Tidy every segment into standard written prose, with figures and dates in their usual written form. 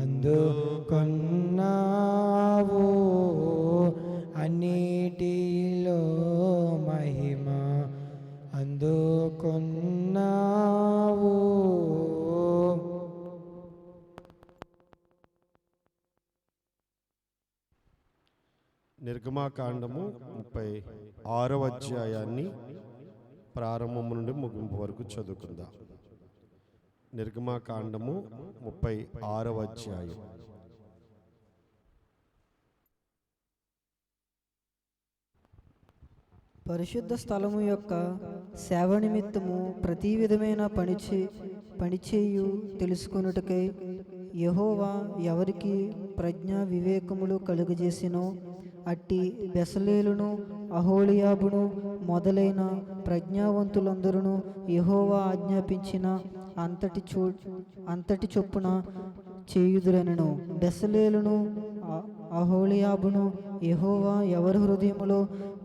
అందుకొన్నావు. అన్నిటిలో మహిమ అందుకొన్నావు. నిర్గమాకాండము 36వ అధ్యాయాన్ని ప్రారంభం నుండి ముగింపు వరకు చదువుకుందాం. నిర్గమాకాండము 36వ అధ్యాయం. పరిశుద్ధ స్థలము యొక్క సేవ నిమిత్తము ప్రతి విధమైన పనిచేయు తెలుసుకొనుటకై యెహోవా ఎవరికి ప్రజ్ఞా వివేకములు కలుగజేసినో అట్టి బెసలేలును అహోలియాబును మొదలైన ప్రజ్ఞావంతులందరూ యెహోవా ఆజ్ఞాపించిన అంతటి చొప్పున చేయుదురనెను. బెసలేలును అహోలియాబును యెహోవా ఎవరి హృదయములో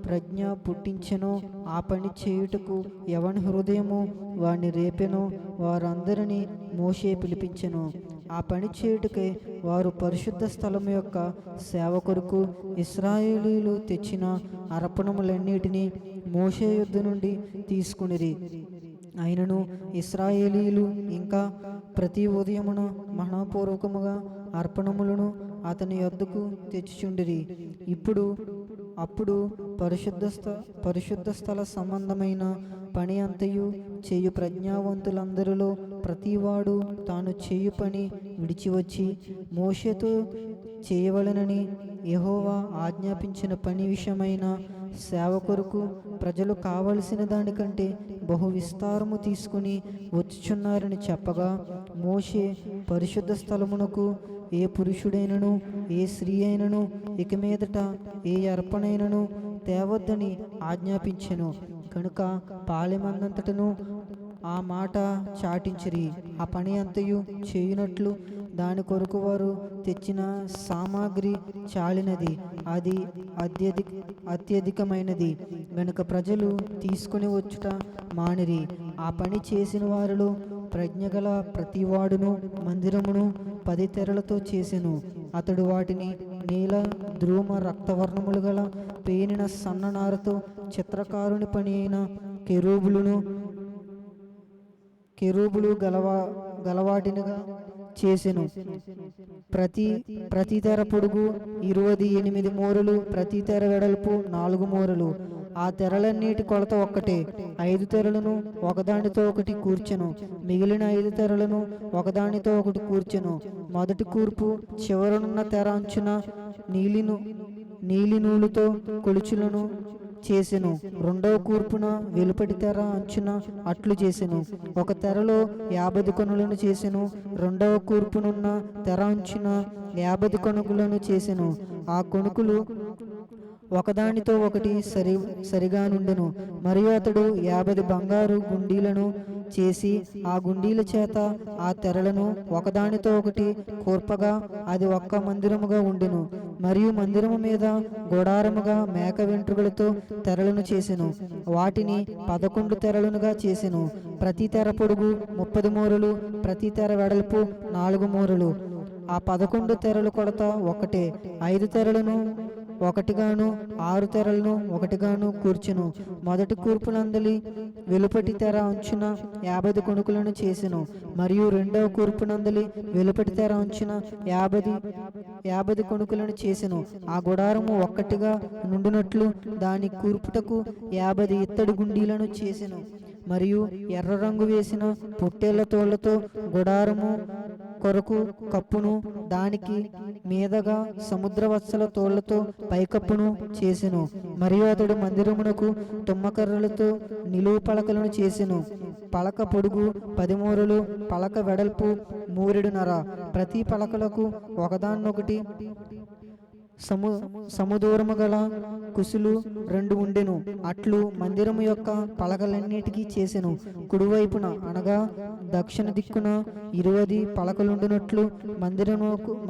ప్రజ్ఞ పుట్టించెనో ఆ పని చేయుటకు ఎవని హృదయము వారిని రేపెనో వారందరినీ మోషే పిలిపించెను. ఆ పని చేయుటకై వారు పరిశుద్ధ స్థలం యొక్క సేవ కొరకు ఇశ్రాయేలీయులు తెచ్చిన అర్పణములన్నిటినీ మోషే యొద్ద నుండి తీసుకునిరి. అయినను ఇశ్రాయేలీయులు ఇంకా ప్రతి ఉదయమున మహాపూర్వకముగా అర్పణములను అతని యొద్దకు తెచ్చుచుండిరి. అప్పుడు పరిశుద్ధ స్థల సంబంధమైన పని అంతయు చేయు ప్రజ్ఞావంతులందరిలో ప్రతివాడు తాను చేయు పని విడిచివచ్చి మోషేతో చేయవలెనని యెహోవా ఆజ్ఞాపించిన పని విషయమైన సేవ కొరకు ప్రజలు కావలసిన దానికంటే బహు విస్తారము తీసుకుని వచ్చుచున్నారని చెప్పగా, మోషే పరిశుద్ధ స్థలమునకు ఏ పురుషుడైనను ఏ స్త్రీ అయినను ఇక మీదట ఏ అర్పణైనను తేవద్దని ఆజ్ఞాపించెను. కనుక పాలెమందంతటను ఆ మాట చాటించిరి. ఆ పని అంతయు చేయునట్లు దాని కొరకు వారు తెచ్చిన సామాగ్రి చాలినది, అది అత్యధికమైనది గనుక ప్రజలు తీసుకుని వచ్చుట మానిరి. ఆ పని చేసిన వారిలో ప్రజ్ఞగల ప్రతివాడును మందిరమును 10 తెరలతో చేసెను. అతడు వాటిని నీల ధ్రువ రక్తవర్ణములు గల పేనిన సన్ననారతో చిత్రకారుని పని అయిన కెరూబులు గలవాటినిగా చేసెను. ప్రతి తెర పొడుగు 28 మూరలు, ప్రతి తెర వెడల్పు 4 మూరలు. ఆ తెరలన్నిటి కొలత ఒక్కటే. 5 తెరలను ఒకదానితో ఒకటి కూర్చెను. మిగిలిన 5 తెరలను ఒకదానితో ఒకటి కూర్చెను. మొదటి కూర్పు చివరనున్న తెర అంచున నీలి నూలుతో కొలుచులను చేసెను. రెండవ కూర్పున వెలుపటి తెర అంచున అట్లు చేసెను. ఒక తెరలో 50 కొనులను చేసెను. రెండవ కూర్పునున్న తెర అంచున 50 కొనుకులను చేసెను. ఆ కొనుకులు ఒకదానితో ఒకటి సరిగా నుండెను. మరియు అతడు 50 బంగారు గుండీలను చేసి ఆ గుండీల చేత ఆ తెరలను ఒకదానితో ఒకటి కూర్పగా అది ఒక్క మందిరముగా ఉండెను. మరియు మందిరము మీద గుడారముగా మేక వెంట్రుకలతో తెరలను చేసెను. వాటిని 11 తెరలుగా చేసెను. ప్రతి తెర పొడుగు 30 మూరలు, ప్రతి తెర వెడల్పు 4 మూరలు. ఆ 11 తెరల కొలత ఒకటే. 5 తెరలను ఒకటిగాను 6 తెరలను ఒకటిగాను కూర్చెను. మొదటి కూర్పునందలి వెలుపటి తెర అంచున 50 కొనుకులను చేసెను. మరియు రెండవ కూర్పునందలి వెలుపటి తెర అంచున 50 కొనుకులను చేసెను. ఆ గుడారము ఒక్కటిగా నుండినట్లు దాని కూర్పుటకు 50 ఇత్తడి గుండీలను చేసెను. మరియు ఎర్ర రంగు వేసిన పొట్టేళ్ల తోళ్లతో గుడారము కొరకు కప్పును, దానికి మీదగా సముద్రవత్సల తోళ్లతో పైకప్పును చేసెను. మరియు అతడు మందిరమునకు తుమ్మకర్రలతో నిలువు పలకలను చేసెను. పలక పొడుగు 10 మూరలు, పలక వెడల్పు 1 మూరెడున్నర. ప్రతి పలకలకు ఒకదాన్నొకటి సమదూరము గల కుసులు 2 ఉండెను. అట్లు మందిరము యొక్క పలకలన్నిటికీ చేసెను. కుడివైపున అనగా దక్షిణ దిక్కున 20 పలకలుండునట్లు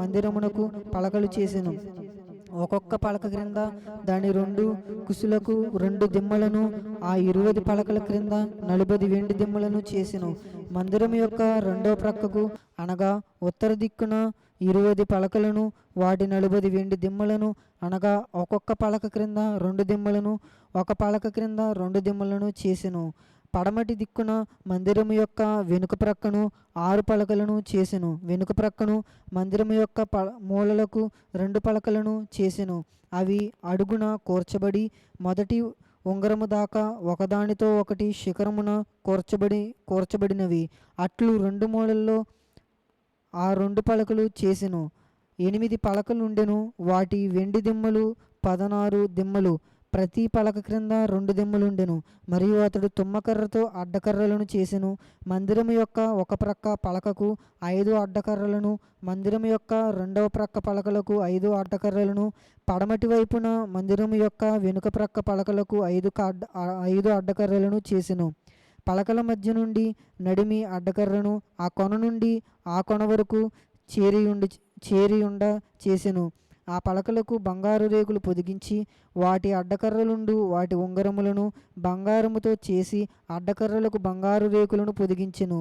మందిరమునకు పలకలు చేసెను. ఒక్కొక్క పలక క్రింద దాని 2 కుసులకు 2 దిమ్మలను, ఆ 20 పలకల క్రింద 40 వెండి దిమ్మలను చేసెను. మందిరం యొక్క రెండో ప్రక్కకు అనగా ఉత్తర దిక్కున 20 పలకలను, వాటి 40 వెండి దిమ్మలను, అనగా ఒక్కొక్క పలక క్రింద 2 దిమ్మలను, ఒక పలక క్రింద 2 దిమ్మలను చేసెను. పడమటి దిక్కున మందిరము యొక్క వెనుక ప్రక్కను 6 పలకలను చేసెను. వెనుక ప్రక్కను మందిరము యొక్క మూలలకు 2 పలకలను చేసెను. అవి అడుగున కూర్చబడి మొదటి ఉంగరము దాకా ఒకదానితో ఒకటి శిఖరమున కూర్చబడినవి. అట్లు 2 మూలల్లో ఆ 2 పలకలు చేసెను. 8 పలకలుండెను. వాటి వెండి దిమ్మలు 16 దిమ్మలు, ప్రతి పలక క్రింద 2 దిమ్మలుండెను. మరియు అతడు తుమ్మకర్రతో అడ్డకర్రలను చేసెను. మందిరము యొక్క ఒక ప్రక్క పలకకు 5 అడ్డకర్రలను, మందిరము యొక్క రెండవ ప్రక్క పలకలకు 5 అడ్డకర్రలను, పడమటి వైపున మందిరము యొక్క వెనుక ప్రక్క పలకలకు 5 అడ్డకర్రలను చేసెను. పలకల మధ్య నుండి నడిమి అడ్డకర్రను ఆ కొన నుండి ఆ కొన వరకు చేరియుండ చేసెను. ఆ పలకలకు బంగారు రేకులు పొదిగించి వాటి అడ్డకర్రలుండు వాటి ఉంగరములను బంగారముతో చేసి అడ్డకర్రలకు బంగారు రేకులను పొదిగించెను.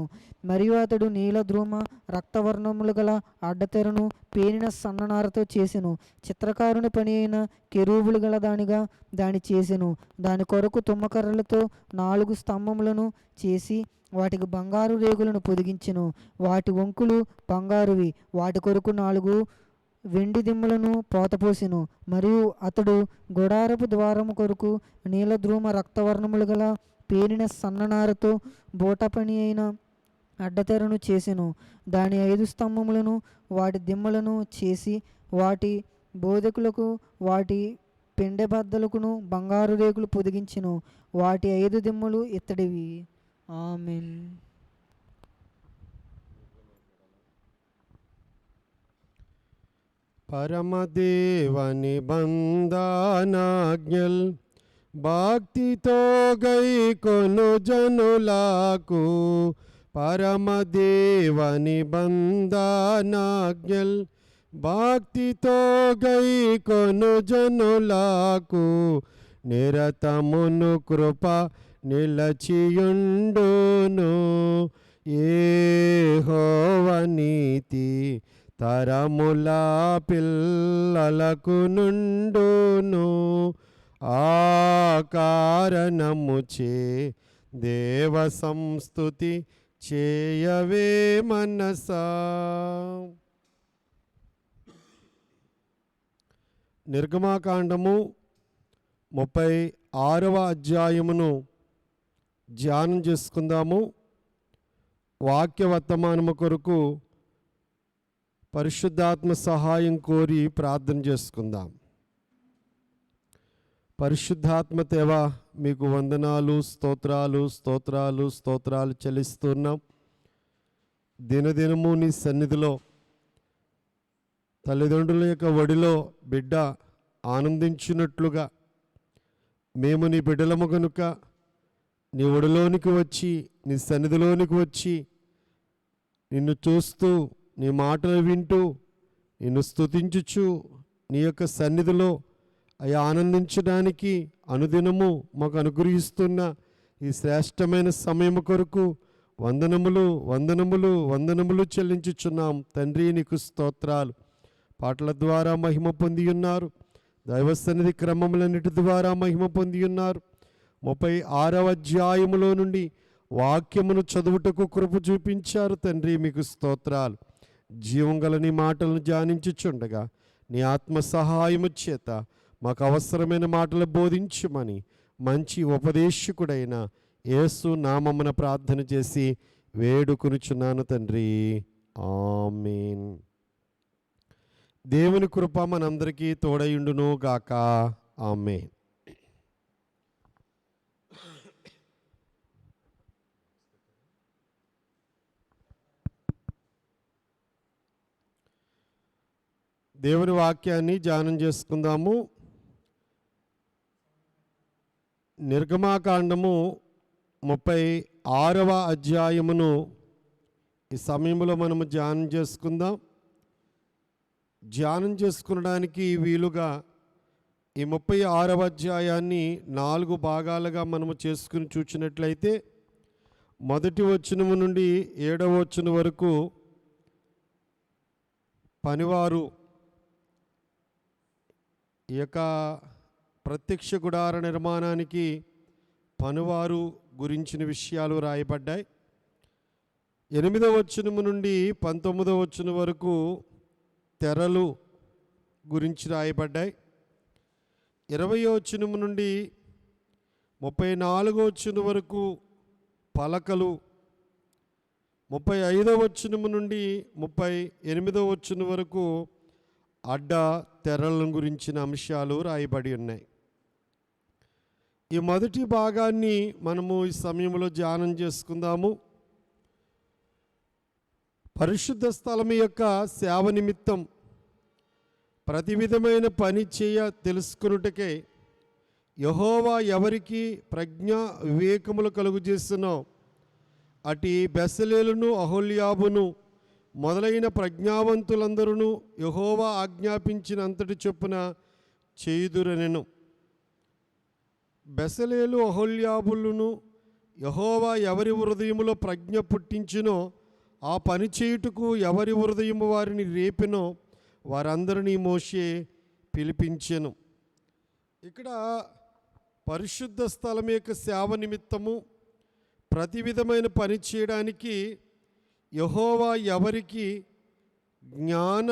మరియు అతడు నీలద్రోమ రక్తవర్ణములు గల అడ్డతెరను పేనిన సన్ననారతో చేసెను. చిత్రకారుని పని అయిన కెరూబులు గల దాని చేసెను. దాని కొరకు తుమ్మకర్రలతో 4 స్తంభములను చేసి వాటికి బంగారు రేకులను పొదిగించెను. వాటి వంకులు బంగారువి. వాటి కొరకు 4 వెండి దిమ్మలను పోతపోసెను. మరియు అతడు గుడారపు ద్వారము కొరకు నీలద్రోమ రక్తవర్ణములు గల పేనిన సన్ననారతో బోట పని అయిన అడ్డతెరను చేసెను. దాని 5 స్తంభములను వాటి దిమ్మలను చేసి వాటి బోధకులకు వాటి పెండెబద్దలకును బంగారు రేకులు పొదిగించెను. వాటి 5 దిమ్మలు ఇత్తడివి. ఆమేన్. పరమదేవని బంధనాజ్ఞల్ భక్తితో గైకొను జనులకు, పరమదేవని బంధనాజ్ఞల్ భక్తితో గైకొను జనులకు, నిరతమును కృప నిలచియుండును. యెహోవా నీతి తరముల పిల్లలకు నుండును. ఆ కారణముచే దేవ సంస్తుతి చేయవే మనసా. నిర్గమాకాండము 36వ అధ్యాయమును ధ్యానం చేసుకుందాము. వాక్య వర్తమానము కొరకు పరిశుద్ధాత్మ సహాయం కోరి ప్రార్థన చేసుకుందాం. పరిశుద్ధాత్మ దేవా, మీకు వందనాలు, స్తోత్రాలు స్తోత్రాలు స్తోత్రాలు చెల్లిస్తున్నాం. దినదినము నీ సన్నిధిలో తల్లిదండ్రుల యొక్క ఒడిలో బిడ్డ ఆనందించినట్లుగా మేము నీ బిడ్డలము కనుక నీ ఒడిలోనికి వచ్చి నీ సన్నిధిలోనికి వచ్చి నిన్ను చూస్తూ నీ మాటలు వింటూ నిన్ను స్తుతించుచు నీ యొక్క సన్నిధిలో అవి ఆనందించడానికి అనుదినము మాకు అనుగ్రహిస్తున్న ఈ శ్రేష్టమైన సమయం కొరకు వందనములు వందనములు వందనములు చెల్లించుచున్నాం. తండ్రి నీకు స్తోత్రాలు. పాటల ద్వారా మహిమ పొంది ఉన్నారు. దైవ సన్నిధి క్రమములన్నిటి ద్వారా మహిమ పొంది ఉన్నారు. 36వ అధ్యాయములో నుండి వాక్యమును చదువుటకు కృప చూపించారు. తండ్రి మీకు స్తోత్రాలు. జీవం గల నీ మాటలను ధ్యానించుచుండగా నీ ఆత్మ సహాయము చేత మాకు అవసరమైన మాటలు బోధించమని మంచి ఉపదేశకుడైన యేసు నామమున ప్రార్థన చేసి వేడుకొనుచున్నాను తండ్రి. ఆమేన్. దేవుని కృప మనందరికీ తోడయుండును గాక. ఆమేన్. దేవుని వాక్యాన్ని ధ్యానం చేసుకుందాము. నిర్గమాకాండము 36వ అధ్యాయమును ఈ సమయంలో మనము ధ్యానం చేసుకుందాం. ధ్యానం చేసుకునడానికి వీలుగా ఈ 36వ అధ్యాయాన్ని 4 భాగాలుగా మనము చేసుకుని చూచినట్లయితే మొదటి వచనము నుండి 7వ వచనం వరకు పనివారు ఈ యొక్క ప్రత్యక్ష గుడార నిర్మాణానికి పనివారు గురించిన విషయాలు రాయబడ్డాయి. 8వ వచనము నుండి 19వ వచనం వరకు తెరలు గురించి రాయబడ్డాయి. 20వ వచనము నుండి 34వ వచనం వరకు పలకలు, 35వ వచనము నుండి 38వ వచనం వరకు అడ్డ తెరల గురించిన అంశాలు రాయబడి ఉన్నాయి. ఈ మొదటి భాగాన్ని మనము ఈ సమయంలో ధ్యానం చేసుకుందాము. పరిశుద్ధ స్థలం యొక్క సేవ నిమిత్తం ప్రతి విధమైన పని తెలుసుకున్నట్టుకే యెహోవా ఎవరికి ప్రజ్ఞ వివేకములు కలుగజేస్తున్నో అటు బెసలేలును అహోల్యాబును మొదలైన ప్రజ్ఞావంతులందరూ యెహోవా ఆజ్ఞాపించినంతటి చొప్పున చేయుదురనెను. బెసలేలు అహోల్యాబులను యెహోవా ఎవరి హృదయములో ప్రజ్ఞ పుట్టించినో ఆ పని చేయుటకు ఎవరి హృదయము వారిని రేపినో వారందరినీ మోషే పిలిపించెను. ఇక్కడ పరిశుద్ధ స్థలం యొక్క సేవ నిమిత్తము ప్రతి విధమైన పని చేయడానికి యెహోవా ఎవరికి జ్ఞాన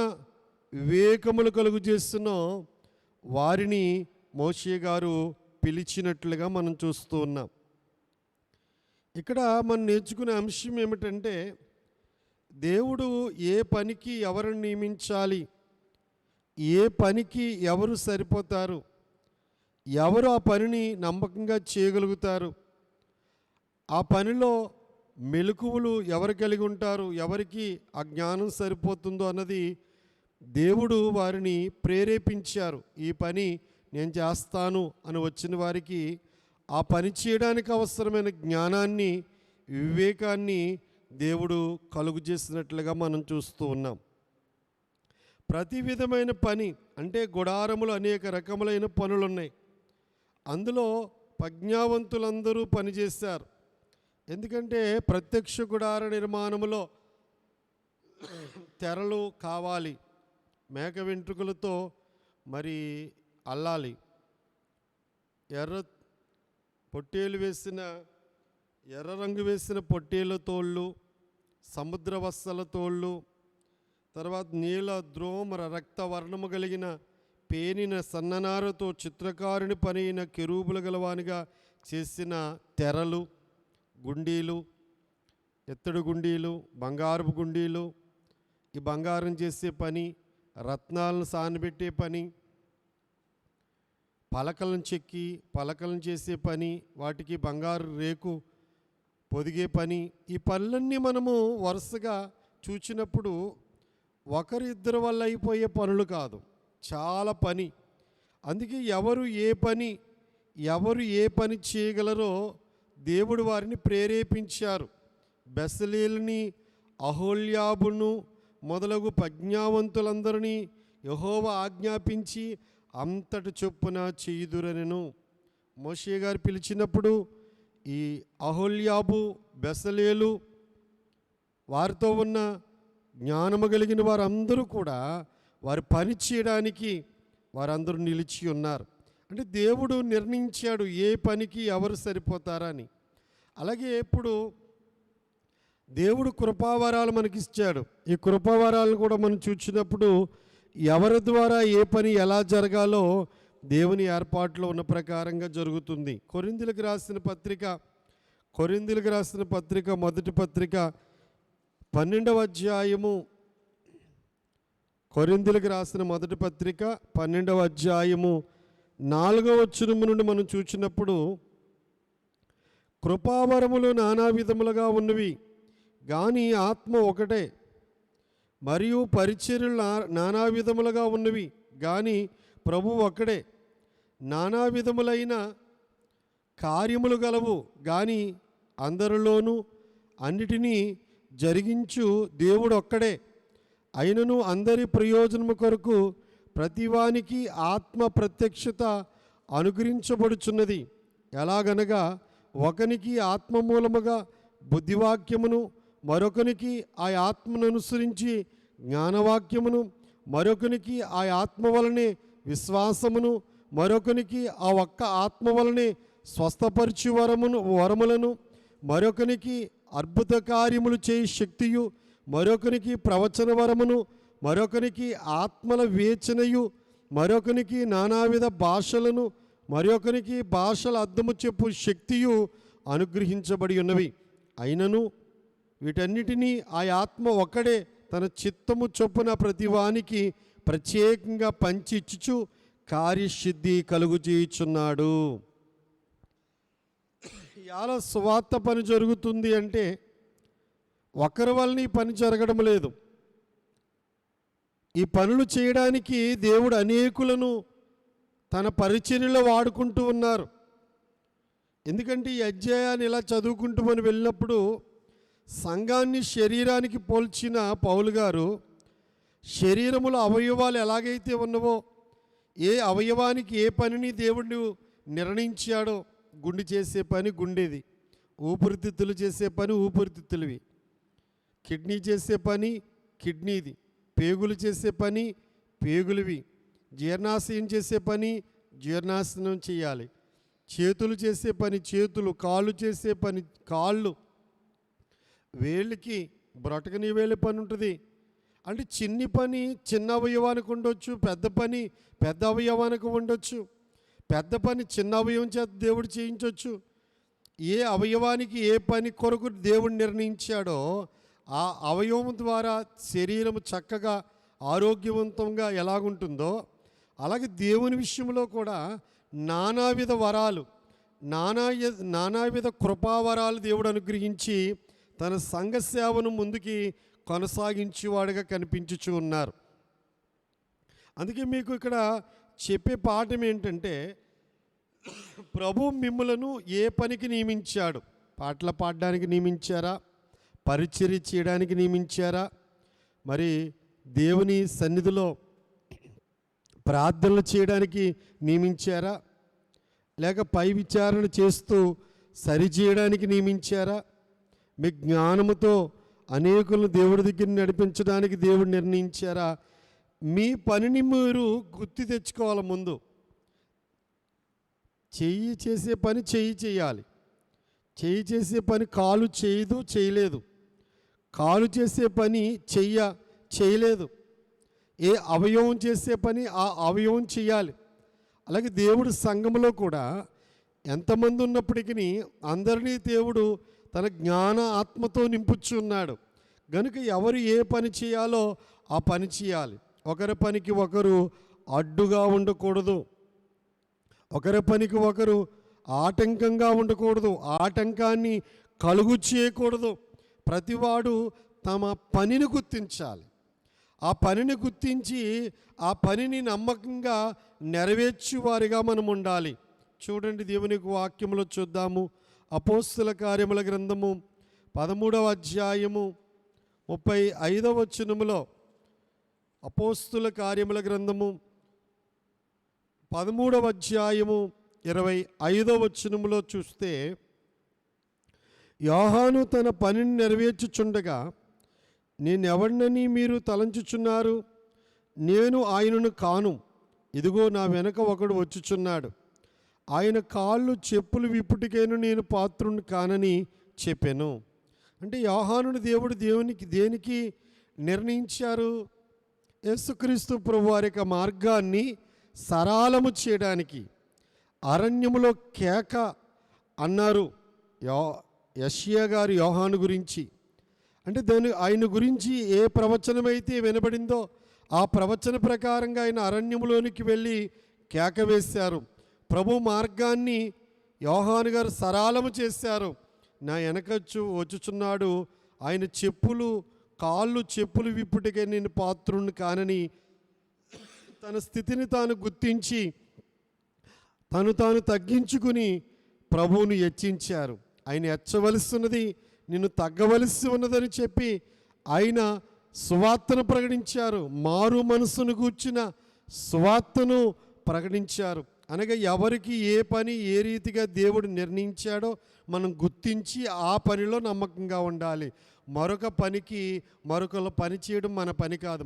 వివేకములు కలుగు చేస్తున్నో వారిని మోషే గారు పిలిచినట్లుగా మనం చూస్తూ ఉన్నాం. ఇక్కడ మనం నేర్చుకునే అంశం ఏమిటంటే దేవుడు ఏ పనికి ఎవరిని నియమించాలి, ఏ పనికి ఎవరు సరిపోతారు, ఎవరు ఆ పనిని నమ్మకంగా చేయగలుగుతారు, ఆ పనిలో మెలకువలు ఎవరు కలిగి ఉంటారు, ఎవరికి ఆ జ్ఞానం సరిపోతుందో అన్నది దేవుడు వారిని ప్రేరేపించారు. ఈ పని నేను చేస్తాను అని వచ్చిన వారికి ఆ పని చేయడానికి అవసరమైన జ్ఞానాన్ని వివేకాన్ని దేవుడు కలుగు చేసినట్లుగా మనం చూస్తూ ఉన్నాం. ప్రతి విధమైన పని అంటే గుడారములు అనేక రకములైన పనులు ఉన్నాయి. అందులో ప్రజ్ఞావంతులందరూ పనిచేశారు. ఎందుకంటే ప్రత్యక్ష గుడార నిర్మాణములో తెరలు కావాలి, మేక వెంట్రుకలతో మరి అల్లాలి, ఎర్ర రంగు వేసిన పొట్టేళ్ళ తోళ్ళు, సముద్ర వత్సల తోళ్ళు, తర్వాత నీల ద్రోమ రక్తవర్ణము కలిగిన పేనిన సన్ననారతో చిత్రకారుని పని అయిన కెరూబులు గలవానిగా చేసిన తెరలు, గుండీలు, ఎత్తడి గుండీలు, బంగారపు గుండీలు, ఈ బంగారం చేసే పని, రత్నాలను సానబెట్టే పని, పలకలను చెక్కి పలకలను చేసే పని, వాటికి బంగారు రేకు పొదిగే పని, ఈ పనులన్నీ మనము వరుసగా చూచినప్పుడు ఒకరిద్దరి వల్ల అయిపోయే పనులు కాదు, చాలా పని. అందుకే ఎవరు ఏ పని చేయగలరో దేవుడు వారిని ప్రేరేపించారు. బెసలేలుని అహోల్యాబును మొదలగు ప్రజ్ఞావంతులందరినీ యెహోవా ఆజ్ఞాపించి అంతటి చొప్పున చేయుదురనెను. మోషే గారు పిలిచినప్పుడు ఈ అహోల్యాబు, బెసలేలు, వారితో ఉన్న జ్ఞానము కలిగిన వారందరూ కూడా వారి పని చేయడానికి వారందరూ నిలిచి ఉన్నారు. అంటే దేవుడు నిర్ణయించాడు ఏ పనికి ఎవరు సరిపోతారని. అలాగే ఇప్పుడు దేవుడు కృపావరాలు మనకిచ్చాడు. ఈ కృపావరాలను కూడా మనం చూసినప్పుడు ఎవరి ద్వారా ఏ పని ఎలా జరగాలో దేవుని ఏర్పాట్లో ఉన్న ప్రకారంగా జరుగుతుంది. కొరింథీయులకు రాసిన పత్రిక మొదటి పత్రిక 12వ అధ్యాయము, కొరింథీయులకు రాసిన మొదటి పత్రిక 12వ అధ్యాయము 4వ వచనము నుండి మనం చూసినప్పుడు కృపావరములు నానా విధములుగా ఉన్నవి కానీ ఆత్మ ఒకటే, మరియు పరిచర్యలు నానా విధములుగా ఉన్నవి కానీ ప్రభువు ఒక్కడే. నానా విధములైన కార్యములు గలవు కానీ అందరిలోనూ అన్నిటినీ జరిగించు దేవుడు ఒక్కడే. అయినను అందరి ప్రయోజనము కొరకు ప్రతివానికి ఆత్మ ప్రత్యక్షత అనుగ్రహించబడుచున్నది. ఎలాగనగా ఒకనికి ఆత్మ మూలముగా బుద్ధివాక్యమును, మరొకనికి ఆ ఆత్మను అనుసరించి జ్ఞానవాక్యమును, మరొకనికి ఆ ఆత్మ వలనే విశ్వాసమును, మరొకనికి ఆ ఒక్క ఆత్మ వలనే స్వస్థపరచు వరములను, మరొకనికి అద్భుత కార్యములు చేయి శక్తియు, మరొకనికి ప్రవచన వరమును, మరొకనికి ఆత్మల వేచనయు, మరొకనికి నానావిధ భాషలను, మరొకనికి భాషల అర్థము చెప్పు శక్తియు అనుగ్రహించబడి ఉన్నవి. అయినను వీటన్నిటినీ ఆ ఆత్మ ఒక్కడే తన చిత్తము చొప్పున ప్రతివానికి ప్రత్యేకంగా పంచిచ్చుచు కార్యసిద్ధి కలుగు చేయుచున్నాడు. ఇవాళ సువార్త పని జరుగుతుంది అంటే ఒకరి వలన ఈ పని జరగడం లేదు. ఈ పనులు చేయడానికి దేవుడు అనేకులను తన పరిచర్యలో వాడుకుంటూ ఉన్నారు. ఎందుకంటే ఈ అధ్యాయాన్ని ఇలా చదువుకుంటూ మనం వెళ్ళినప్పుడు సంఘాన్ని శరీరానికి పోల్చిన పౌలు గారు శరీరములో అవయవాలు ఎలాగైతే ఉన్నవో, ఏ అవయవానికి ఏ పనిని దేవుడు నిర్ణయించాడో, గుండె చేసే పని గుండెది, ఊపిరితిత్తులు చేసే పని ఊపిరితిత్తులవి, కిడ్నీ చేసే పని కిడ్నీది, పేగులు చేసే పని పేగులవి, జీర్ణాశయం చేసే పని జీర్ణాశనం చేయాలి, చేతులు చేసే పని చేతులు, కాళ్ళు చేసే పని కాళ్ళు, వేళ్ళకి బ్రొటకని వేళ్ళ పని ఉంటుంది. అంటే చిన్ని పని చిన్న అవయవానికి ఉండొచ్చు, పెద్ద పని పెద్ద అవయవానికి ఉండొచ్చు. పెద్ద పని చిన్న అవయవం చేత దేవుడు చేయించవచ్చు. ఏ అవయవానికి ఏ పని కొరకు దేవుడు నిర్ణయించాడో ఆ అవయవం ద్వారా శరీరం చక్కగా ఆరోగ్యవంతంగా ఎలాగుంటుందో అలాగే దేవుని విషయంలో కూడా నానావిధ వరాలు, నానావిధ కృపావరాలు దేవుడు అనుగ్రహించి తన సంఘ సేవను ముందుకి కొనసాగించేవాడుగా కనిపించుచు ఉన్నారు. అందుకే మీకు ఇక్కడ చెప్పే పాఠం ఏంటంటే, ప్రభు మిమ్ములను ఏ పనికి నియమించాడు? పాటలు పాడడానికి నియమించారా? పరిచర్య చేయడానికి నియమించారా? మరి దేవుని సన్నిధిలో ప్రార్థనలు చేయడానికి నియమించారా? లేక పై విచారణ చేస్తూ సరిచేయడానికి నియమించారా? మీ జ్ఞానముతో అనేకులను దేవుడి దగ్గర నడిపించడానికి దేవుడు నిర్ణయించారా? మీ పనిని మీరు గుర్తు తెచ్చుకోవాలి. ముందు చెయ్యి చేసే పని చేయాలి. చెయ్యి చేసే పని కాలు చేయలేదు. కాలు చేసే పని చేయలేదు. ఏ అవయవం చేసే పని ఆ అవయవం చేయాలి. అలాగే దేవుడు సంఘంలో కూడా ఎంతమంది ఉన్నప్పటికీ అందరినీ దేవుడు తన జ్ఞాన ఆత్మతో నింపుచున్నాడు. కనుక ఎవరు ఏ పని చేయాలో ఆ పని చేయాలి. ఒకరి పనికి ఒకరు అడ్డుగా ఉండకూడదు. ఒకరి పనికి ఒకరు ఆటంకంగా ఉండకూడదు. ఆటంకాన్ని కలుగు చేయకూడదు. ప్రతివాడు తమ పనిని గుర్తించాలి. ఆ పనిని గుర్తించి ఆ పనిని నమ్మకంగా నెరవేర్చువారిగా మనం ఉండాలి. చూడండి, దేవుని వాక్యములో చూద్దాము. అపోస్తుల కార్యముల గ్రంథము 13వ అధ్యాయము 35వ వచనములో, అపోస్తుల కార్యముల గ్రంథము 13వ అధ్యాయము 25వ వచనములో చూస్తే, యోహాను తన పనిని నెరవేర్చుచుండగా, నేనెవడినని మీరు తలంచుచున్నారు? నేను ఆయనను కాను. ఇదిగో నా వెనక ఒకడు వచ్చుచున్నాడు. ఆయన కాళ్ళు చెప్పులు విప్పుటికైనా నేను పాత్రుని కానని చెప్పాను. అంటే యోహానుని దేవుడు దేనికి నిర్ణయించారు? యేసుక్రీస్తు ప్రభు వారి యొక్క మార్గాన్ని సరళము చేయడానికి. అరణ్యములో కేక అన్నారు యెషయా గారు యోహాను గురించి. అంటే ఆయన గురించి ఏ ప్రవచనమైతే వినబడిందో ఆ ప్రవచన ప్రకారంగా ఆయన అరణ్యములోనికి వెళ్ళి కేక వేశారు. ప్రభు మార్గాన్ని యోహాను గారు సరళము చేశారు. నా వెనకచ్చు వచ్చుచున్నాడు, ఆయన కాళ్ళు చెప్పులు విప్పుటికే నేను పాత్రుని కానని తన స్థితిని తాను గుర్తించి తాను తగ్గించుకుని ప్రభువును హెచ్చించారు. ఆయన హెచ్చవలసి నిన్ను తగ్గవలసి ఉన్నదని చెప్పి ఆయన సువార్తను ప్రకటించారు. మారు మనసును గూర్చిన సువార్తను ప్రకటించారు. అనగా ఎవరికి ఏ పని ఏ రీతిగా దేవుడు నిర్ణయించాడో మనం గుర్తించి ఆ పనిలో నమ్మకంగా ఉండాలి. మరొక పనికి మరొకరు పని చేయడం మన పని కాదు,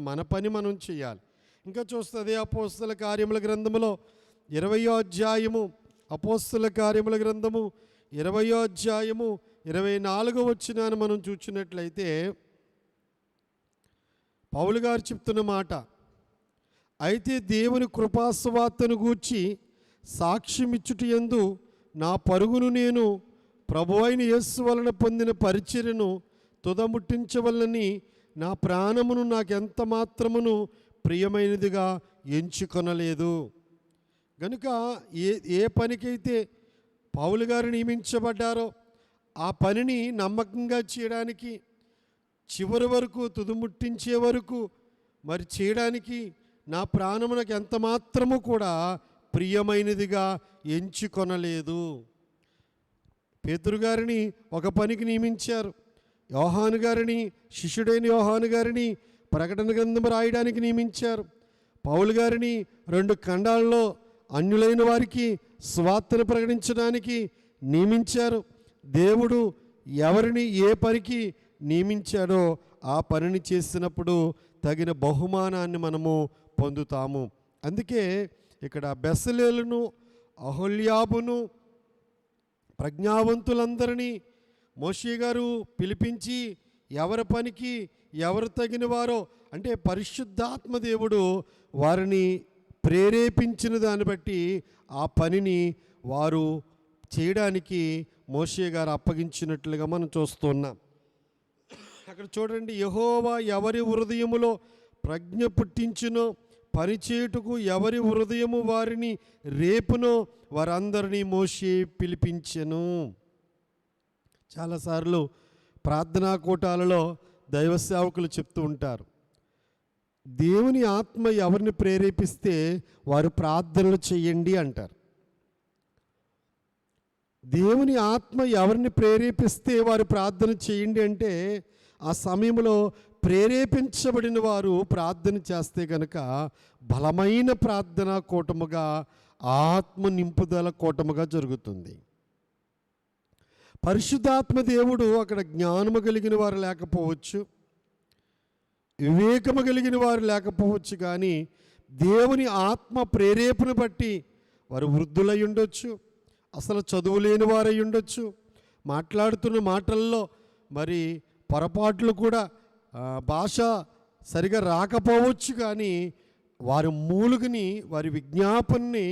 మన పని మనం చేయాలి. ఇంకా చూస్తే అపోస్తల కార్యముల గ్రంథములో 20వ అధ్యాయము, అపోస్తల కార్యముల గ్రంథము 20వ అధ్యాయము 24వ వచనాన్ని మనం చూసినట్లయితే పౌలు గారు చెప్తున్న మాట, అయితే దేవుని కృపాసువార్తను గూర్చి సాక్ష్యమిచ్చుటయందు నా పరుగును నేను ప్రభువైన యేసు వలన పొందిన పరిచర్యను తుదముట్టించవలనని నా ప్రాణమును నాకెంత మాత్రమును ప్రియమైనదిగా ఎంచుకొనలేదు. గనుక ఏ పనికైతే పౌలు గారు నియమించబడ్డారో ఆ పనిని నమ్మకంగా చేయడానికి, చివరి వరకు తుదముట్టించే వరకు మరి చేయడానికి నా ప్రాణము నాకు ఎంత మాత్రము కూడా ప్రియమైనదిగా ఎంచుకొనలేదు. పేతురు గారిని ఒక పనికి నియమించారు, యోహాను గారిని, శిష్యుడైన యోహాను గారిని ప్రకటన గ్రంథం రాయడానికి నియమించారు. పౌలు గారిని 2 ఖండాల్లో అన్యులైన వారికి స్వార్థను ప్రకటించడానికి నియమించారు. దేవుడు ఎవరిని ఏ పనికి నియమించాడో ఆ పనిని చేసినప్పుడు తగిన బహుమానాన్ని మనము పొందుతాము. అందుకే ఇక్కడ బెసలేలును, అహోల్యాబును, ప్రజ్ఞావంతులందరినీ మోషే గారు పిలిపించి ఎవరి పనికి ఎవరు తగిన వారో, అంటే పరిశుద్ధాత్మ దేవుడు వారిని ప్రేరేపించిన దాన్ని బట్టి ఆ పనిని వారు చేయడానికి మోషే గారు అప్పగించినట్లుగా మనం చూస్తున్నాం. అక్కడ చూడండి, యెహోవా ఎవరి హృదయములో ప్రజ్ఞ పుట్టించునో, పనిచేయుటకు ఎవరి హృదయము వారిని రేపునో వారందరినీ మోషే పిలిపించెను. చాలాసార్లు ప్రార్థనా కూటాలలో దైవ సేవకులు చెప్తూ ఉంటారు, దేవుని ఆత్మ ఎవరిని ప్రేరేపిస్తే వారు ప్రార్థనలు చేయండి అంటారు. దేవుని ఆత్మ ఎవరిని ప్రేరేపిస్తే వారు ప్రార్థన చేయండి అంటే ఆ సమయంలో ప్రేరేపించబడిన వారు ప్రార్థన చేస్తే కనుక బలమైన ప్రార్థనా కూటముగా, ఆత్మ నింపుదల కూటముగా జరుగుతుంది. పరిశుద్ధాత్మ దేవుడు అక్కడ జ్ఞానము కలిగిన వారు లేకపోవచ్చు, వివేకము కలిగిన వారు లేకపోవచ్చు, కానీ దేవుని ఆత్మ ప్రేరేపణ బట్టి వారు వృద్ధులై ఉండొచ్చు, అసలు చదువు లేని వారై ఉండొచ్చు, మాట్లాడుతున్న మాటల్లో మరి పొరపాట్లు కూడా భాష సరిగా రాకపోవచ్చు, కానీ వారి మూలుగుని, వారి విజ్ఞాపనని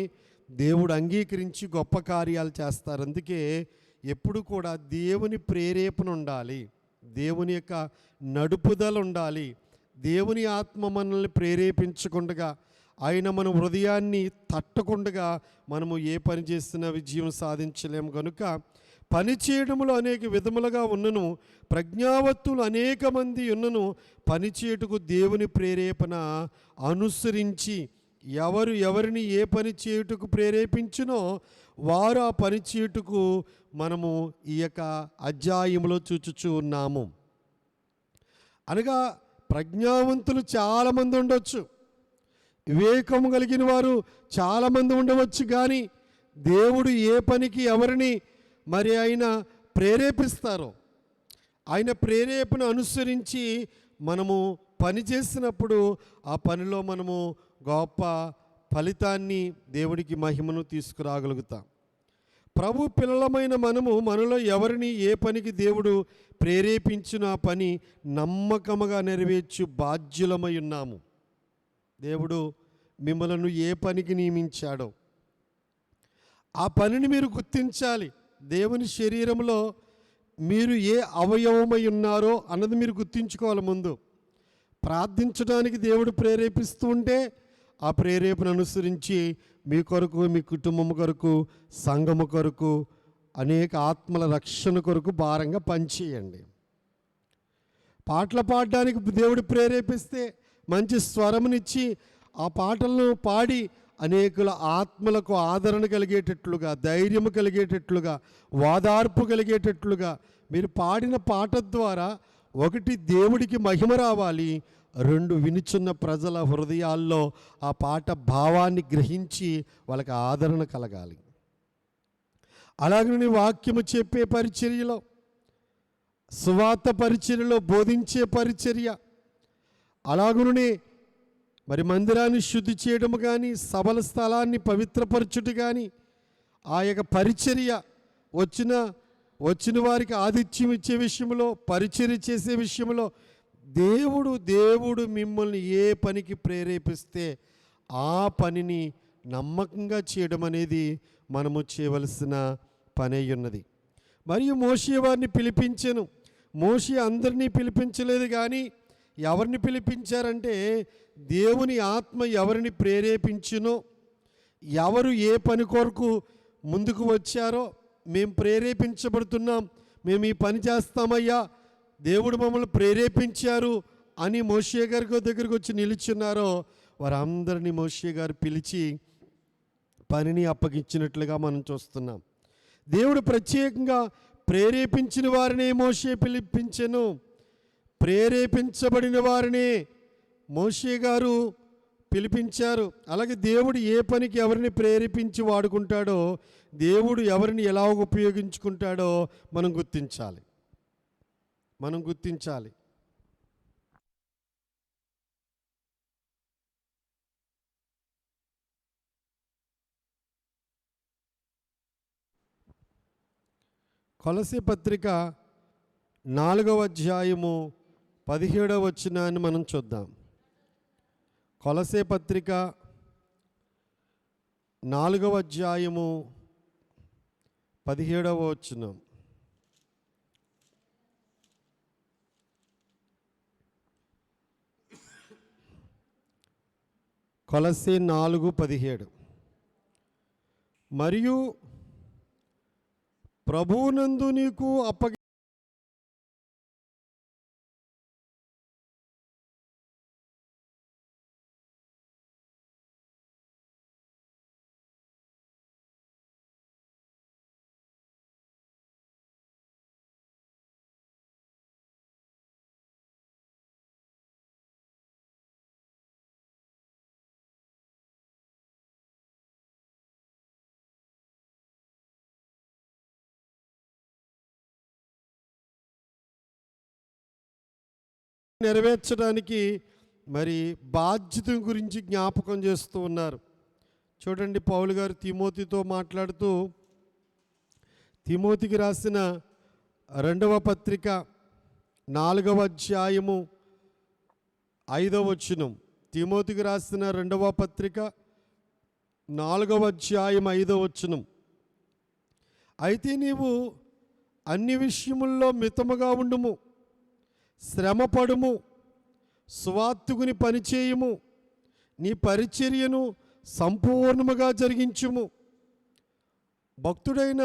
దేవుడు అంగీకరించి గొప్ప కార్యాలు చేస్తారు. అందుకే ఎప్పుడు కూడా దేవుని ప్రేరేపణ ఉండాలి, దేవుని యొక్క నడుపుదల ఉండాలి. దేవుని ఆత్మ మనల్ని ప్రేరేపించకుండా, ఆయన మన హృదయాన్ని తట్టకుండా మనము ఏ పని చేస్తున్నా విజయం సాధించలేము. కనుక పని చేయడంలో అనేక విధములుగా ఉన్నను, ప్రజ్ఞావత్తులు అనేక మంది ఉన్నను, పని చేయుటకు దేవుని ప్రేరేపణ అనుసరించి ఎవరిని ఏ పని చేయుటకు ప్రేరేపించునో వారు ఆ పని చేయుటకు మనము ఈ యొక్క అధ్యాయంలో చూచుచూ ఉన్నాము. అనగా ప్రజ్ఞావంతులు చాలామంది ఉండవచ్చు, వివేకము కలిగిన వారు చాలామంది ఉండవచ్చు, కానీ దేవుడు ఏ పనికి ఎవరిని మరి ఆయన ప్రేరేపిస్తారో ఆయన ప్రేరేపణ అనుసరించి మనము పని చేసినప్పుడు ఆ పనిలో మనము గొప్ప ఫలితాన్ని, దేవుడికి మహిమను తీసుకురాగలుగుతాం. ప్రభు పిల్లలమైన మనలో ఎవరిని ఏ పనికి దేవుడు ప్రేరేపించిన ఆ పని నమ్మకముగా నెరవేర్చు బాధ్యులమై ఉన్నాము. దేవుడు మిమ్మలను ఏ పనికి నియమించాడో ఆ పనిని మీరు గుర్తించాలి. దేవుని శరీరంలో మీరు ఏ అవయవమై ఉన్నారో అన్నది మీరు గుర్తించుకోవాలి. ముందు ప్రార్థించడానికి దేవుడు ప్రేరేపిస్తూ ఉంటే ఆ ప్రేరేపణ అనుసరించి మీ కొరకు, మీ కుటుంబం కొరకు, సంఘము కొరకు, అనేక ఆత్మల రక్షణ కొరకు భారంగా పనిచేయండి. పాటలు పాడడానికి దేవుడు ప్రేరేపిస్తే మంచి స్వరమునిచ్చి ఆ పాటలను పాడి అనేకుల ఆత్మలకు ఆదరణ కలిగేటట్లుగా, ధైర్యము కలిగేటట్లుగా, వాదార్పు కలిగేటట్లుగా మీరు పాడిన పాట ద్వారా ఒకటి దేవుడికి మహిమ రావాలి, వినుచున్న ప్రజల హృదయాల్లో ఆ పాట భావాన్ని గ్రహించి వాళ్ళకి ఆదరణ కలగాలి. అలాగని వాక్యము చెప్పే పరిచర్యలో, సువార్త పరిచర్యలో, బోధించే పరిచర్య, అలాగనే మరి మందిరాన్ని శుద్ధి చేయడం కానీ, సభల స్థలాన్ని పవిత్రపరచుట కానీ, ఆ యొక్క పరిచర్య వచ్చిన వారికి ఆతిథ్యం ఇచ్చే విషయంలో, పరిచర్య చేసే విషయంలో దేవుడు మిమ్మల్ని ఏ పనికి ప్రేరేపిస్తే ఆ పనిని నమ్మకంగా చేయడం అనేది మనము చేయవలసిన పని అయి ఉన్నది. మరియు మోషే వారిని పిలిపించెను. మోషే అందరినీ పిలిపించలేదు, కానీ ఎవరిని పిలిపించారంటే దేవుని ఆత్మ ఎవరిని ప్రేరేపించునో, ఎవరు ఏ పని కొరకు ముందుకు వచ్చారో, మేము ప్రేరేపించబడుతున్నాం, మేము ఈ పని చేస్తామయ్యా, దేవుడు మమ్మల్ని ప్రేరేపించారు అని మోషే గారి దగ్గరికి వచ్చి నిలుచున్నారో వారందరినీ మోషే గారు పిలిచి పనిని అప్పగించినట్లుగా మనం చూస్తున్నాం. దేవుడు ప్రత్యేకంగా ప్రేరేపించిన వారినే మోషే పిలిపించెను. ప్రేరేపించబడిన వారినే మోషే గారు పిలిపించారు. అలాగే దేవుడు ఏ పనికి ఎవరిని ప్రేరేపించి వాడుకుంటాడో, దేవుడు ఎవరిని ఎలా ఉపయోగించుకుంటాడో మనం గుర్తించాలి. కొలసీ పత్రిక 4వ అధ్యాయము 17వ వచనాన్ని మనం చూద్దాం. కొలసీ పత్రిక 4వ అధ్యాయము 17వ వచనం. కొలసీ 4:17. మరియు ప్రభువునందు నీకు నెరవేర్చడానికి మరి బాధ్యత గురించి జ్ఞాపకం చేస్తూ ఉన్నారు. చూడండి, పౌలు గారు తిమోతితో మాట్లాడుతూ, తిమోతికి రాసిన 2వ పత్రిక 4వ అధ్యాయము 5వ వచనం. తిమోతికి రాసిన 2వ పత్రిక 4వ అధ్యాయం 5వ వచనం. అయితే నీవు అన్ని విషయముల్లో మితముగా ఉండుము, శ్రమపడుము, సువార్తికుని పనిచేయుము, నీ పరిచర్యను సంపూర్ణముగా జరిగించుము. భక్తుడైన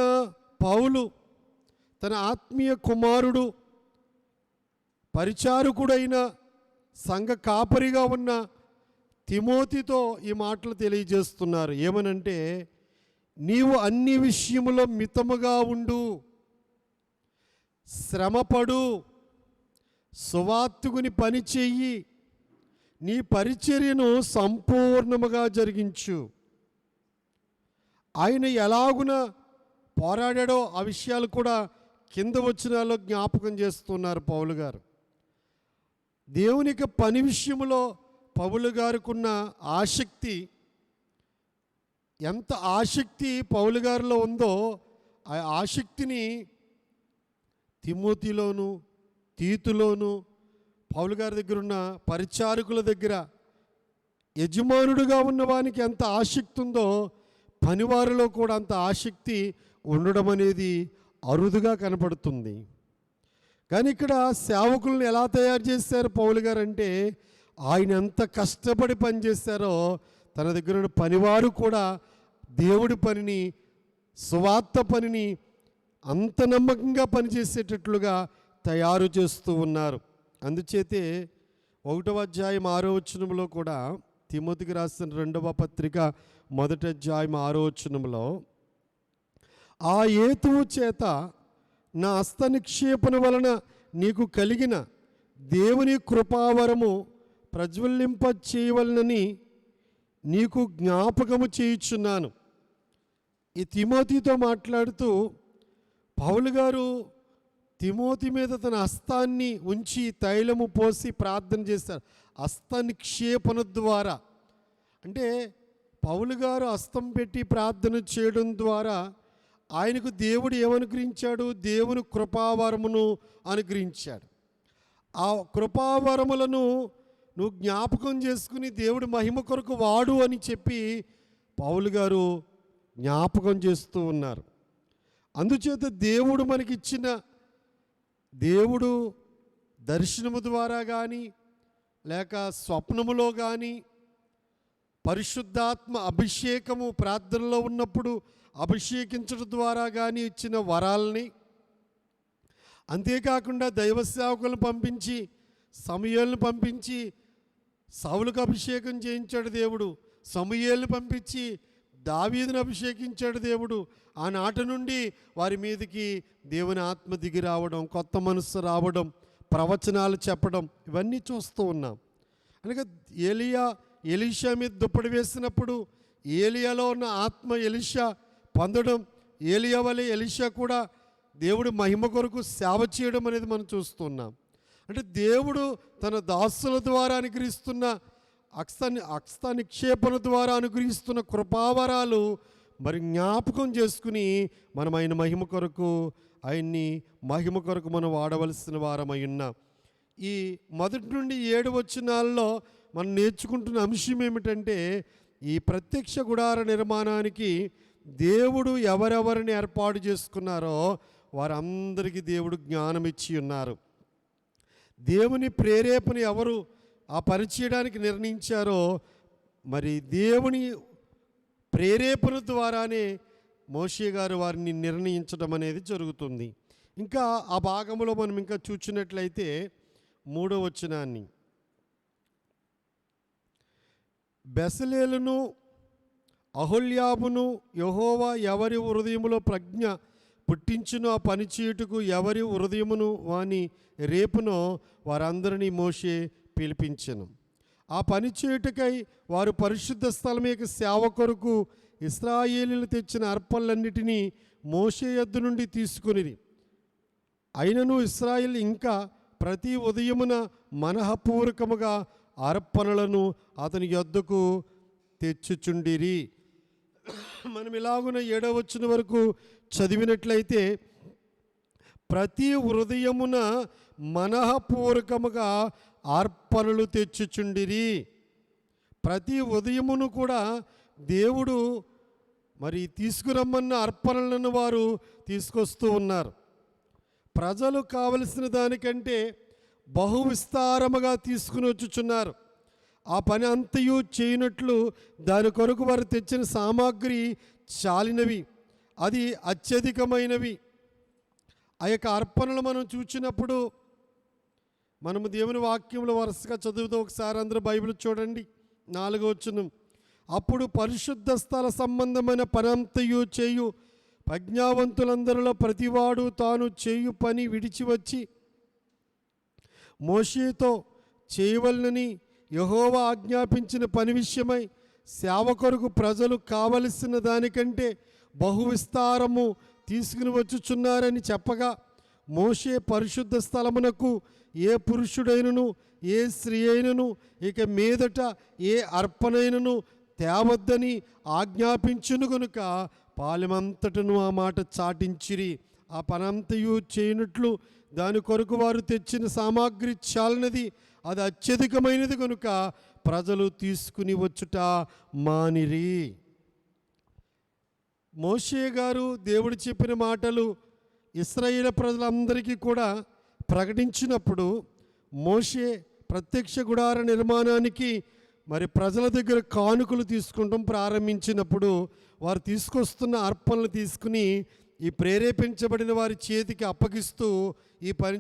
పౌలు తన ఆత్మీయ కుమారుడు, పరిచారకుడైన సంఘ కాపరిగా ఉన్న తిమోతితో ఈ మాటలు తెలియజేస్తున్నారు. ఏమనంటే, నీవు అన్ని విషయములో మితముగా ఉండు, శ్రమపడు, సువార్తికుని పని చెయ్యి, నీ పరిచర్యను సంపూర్ణముగా జరిగించు. ఆయన ఎలాగున పోరాడాడో ఆ విషయాలు కూడా కింద వచనాల్లో జ్ఞాపకం చేస్తున్నారు పౌలు గారు. దేవునికి పని విషయంలో పౌలు గారికి ఉన్న ఆసక్తి, ఎంత ఆసక్తి పౌలు గారిలో ఉందో ఆ ఆసక్తిని తిమోతిలోను, తీతులోను, పౌలు గారి దగ్గర ఉన్న పరిచారకుల దగ్గర, యజమానుడిగా ఉన్న వానికి ఎంత ఆసక్తి ఉందో పనివారిలో కూడా అంత ఆసక్తి ఉండడం అనేది అరుదుగా కనపడుతుంది. కానీ ఇక్కడ సేవకులను ఎలా తయారు చేశారు పౌలు గారు అంటే, ఆయన ఎంత కష్టపడి పనిచేశారో తన దగ్గర ఉన్న పనివారు కూడా దేవుడి పనిని, సువార్త పనిని అంత నమ్మకంగా పనిచేసేటట్లుగా తయారు చేస్తూ ఉన్నారు. అందుచేతే 1వ అధ్యాయం 6వ వచనంలో కూడా, తిమోతికి రాసిన 2వ పత్రిక 1వ అధ్యాయం 6వ వచనంలో, ఆ హేతువు చేత నా హస్త నిక్షేపణ వలన నీకు కలిగిన దేవుని కృపావరము ప్రజ్వలింప చేయవలనని నీకు జ్ఞాపకము చేయుచున్నాను. ఈ తిమోతితో మాట్లాడుతూ పౌలు గారు తిమోతి మీద తన హస్తాన్ని ఉంచి తైలము పోసి ప్రార్థన చేశారు. హస్త నిక్షేపణ ద్వారా, అంటే పౌలు గారు హస్తం పెట్టి ప్రార్థన చేయడం ద్వారా ఆయనకు దేవుడు ఏమనుగ్రహించాడు? దేవుని కృపావరమును అనుగ్రహించాడు. ఆ కృపావరములను నువ్వు జ్ఞాపకం చేసుకుని దేవుడి మహిమ కొరకు వాడు అని చెప్పి పౌలు గారు జ్ఞాపకం చేస్తూ ఉన్నారు. అందుచేత దేవుడు మనకిచ్చిన, దేవుడు దర్శనము ద్వారా కానీ లేక స్వప్నములో కానీ పరిశుద్ధాత్మ అభిషేకము ప్రార్థనలో ఉన్నప్పుడు అభిషేకించడం ద్వారా కానీ ఇచ్చిన వరాలని, అంతేకాకుండా దైవ సేవకులను పంపించి సమూయేలును పంపించి సౌలుకు అభిషేకం చేయించాడు దేవుడు. సమూయేలును పంపించి దావీదును అభిషేకించాడు దేవుడు. ఆనాటి నుండి వారి మీదకి దేవుని ఆత్మ దిగి రావడం, కొత్త మనస్సు రావడం, ప్రవచనాలు చెప్పడం, ఇవన్నీ చూస్తూ ఉన్నాం. అనగా ఎలీషా మీద దుప్పటి వేసినప్పుడు ఏలియాలో ఉన్న ఆత్మ ఎలీషా పొందడం, ఏలియా వలె ఎలీషా కూడా దేవుడు మహిమ కొరకు సేవ చేయడం అనేది మనం చూస్తున్నాం. అంటే దేవుడు తన దాసుల ద్వారా అనుగ్రహిస్తున్న హస్త నిక్షేపణ ద్వారా అనుగ్రహిస్తున్న కృపావరాలు మరి జ్ఞాపకం చేసుకుని మనం ఆయన మహిమ కొరకు, ఆయన్ని మహిమ కొరకు మనం వాడవలసిన వారమై ఉన్నాం. ఈ 1 నుండి 7 వచనాల్లో మనం నేర్చుకుంటున్న అంశం ఏమిటంటే, ఈ ప్రత్యక్ష గుడార నిర్మాణానికి దేవుడు ఎవరెవరిని ఏర్పాటు చేసుకున్నారో వారందరికీ దేవుడు జ్ఞానం ఇచ్చి ఉన్నారు. దేవుని ప్రేరేపణ ఎవరు ఆ పని చేయడానికి నిర్ణయించారో, మరి దేవుని ప్రేరేపణ ద్వారానే మోషే గారు వారిని నిర్ణయించడం అనేది జరుగుతుంది. ఇంకా ఆ భాగంలో మనం ఇంకా చూచినట్లయితే 3వ వచనాన్ని, బెసలేలును అహోల్యాబును యెహోవా ఎవరి హృదయములో ప్రజ్ఞ పుట్టించును ఆ పని చేయుటకు ఎవరి హృదయమును వాని రేపునో వారందరినీ మోషే పిలిపించెను. ఆ పని చేయుటకై వారు పరిశుద్ధ స్థలం యొక్క సేవ కొరకు ఇశ్రాయేలీయులు తెచ్చిన అర్పణలన్నిటినీ మోషే యొద్ద నుండి తీసుకుని, అయినను ఇశ్రాయేలు ఇంకా ప్రతి ఉదయమున మనఃపూర్వకముగా అర్పణలను అతని యొద్దకు తెచ్చుచుండిరి. మనం ఇలాగున 7వ వచనం వరకు చదివినట్లయితే, ప్రతి హృదయమున మనఃపూర్వకముగా అర్పణలు తెచ్చుచుండిరి. ప్రతి ఉదయమును కూడా దేవుడు మరి తీసుకురమ్మన్న అర్పణలను వారు తీసుకొస్తూ ఉన్నారు. ప్రజలు కావలసిన దానికంటే బహు విస్తారముగా తీసుకుని వచ్చుచున్నారు. ఆ పని అంతయు చేయనట్లు దాని కొరకు వారు తెచ్చిన సామాగ్రి చాలినవి, అది అత్యధికమైనవి. ఆ యొక్క అర్పణలు మనం చూచినప్పుడు మనము దేవుని వాక్యంలో వరుసగా చదువుతూ ఒకసారి అందరూ బైబిల్ చూడండి. 4వ వచనం, అప్పుడు పరిశుద్ధ స్థల సంబంధమైన పనంతయు చేయు ప్రజ్ఞావంతులందరిలో ప్రతివాడు తాను చేయు పని విడిచి వచ్చి మోషేతో చేయవలనని యెహోవా ఆజ్ఞాపించిన పని విషయమై సేవ కొరకు ప్రజలు కావలసిన దానికంటే బహు విస్తారము తీసుకుని వచ్చుచున్నారని చెప్పగా, మోషే పరిశుద్ధ స్థలమునకు ఏ పురుషుడైనను ఏ స్త్రీ అయినను ఇక మీదట ఏ అర్పణైనను తేవద్దని ఆజ్ఞాపించును గనుక పాలెమంతటను ఆ మాట చాటించిరి. ఆ పనంతయు చేయనట్లు దాని కొరకు వారు తెచ్చిన సామాగ్రి చాలినది, అది అత్యధికమైనది కనుక ప్రజలు తీసుకుని వచ్చుట మానిరి. మోషే గారు దేవుడు చెప్పిన మాటలు ఇశ్రాయేలు ప్రజలందరికీ కూడా ప్రకటించినప్పుడు, మోషే ప్రత్యక్ష గుడార నిర్మాణానికి మరి ప్రజల దగ్గర కానుకలు తీసుకుంటాం ప్రారంభించినప్పుడు, వారు తీసుకొస్తున్న అర్పణలు తీసుకుని ఈ ప్రేరేపించబడిన వారి చేతికి అప్పగిస్తూ ఈ పని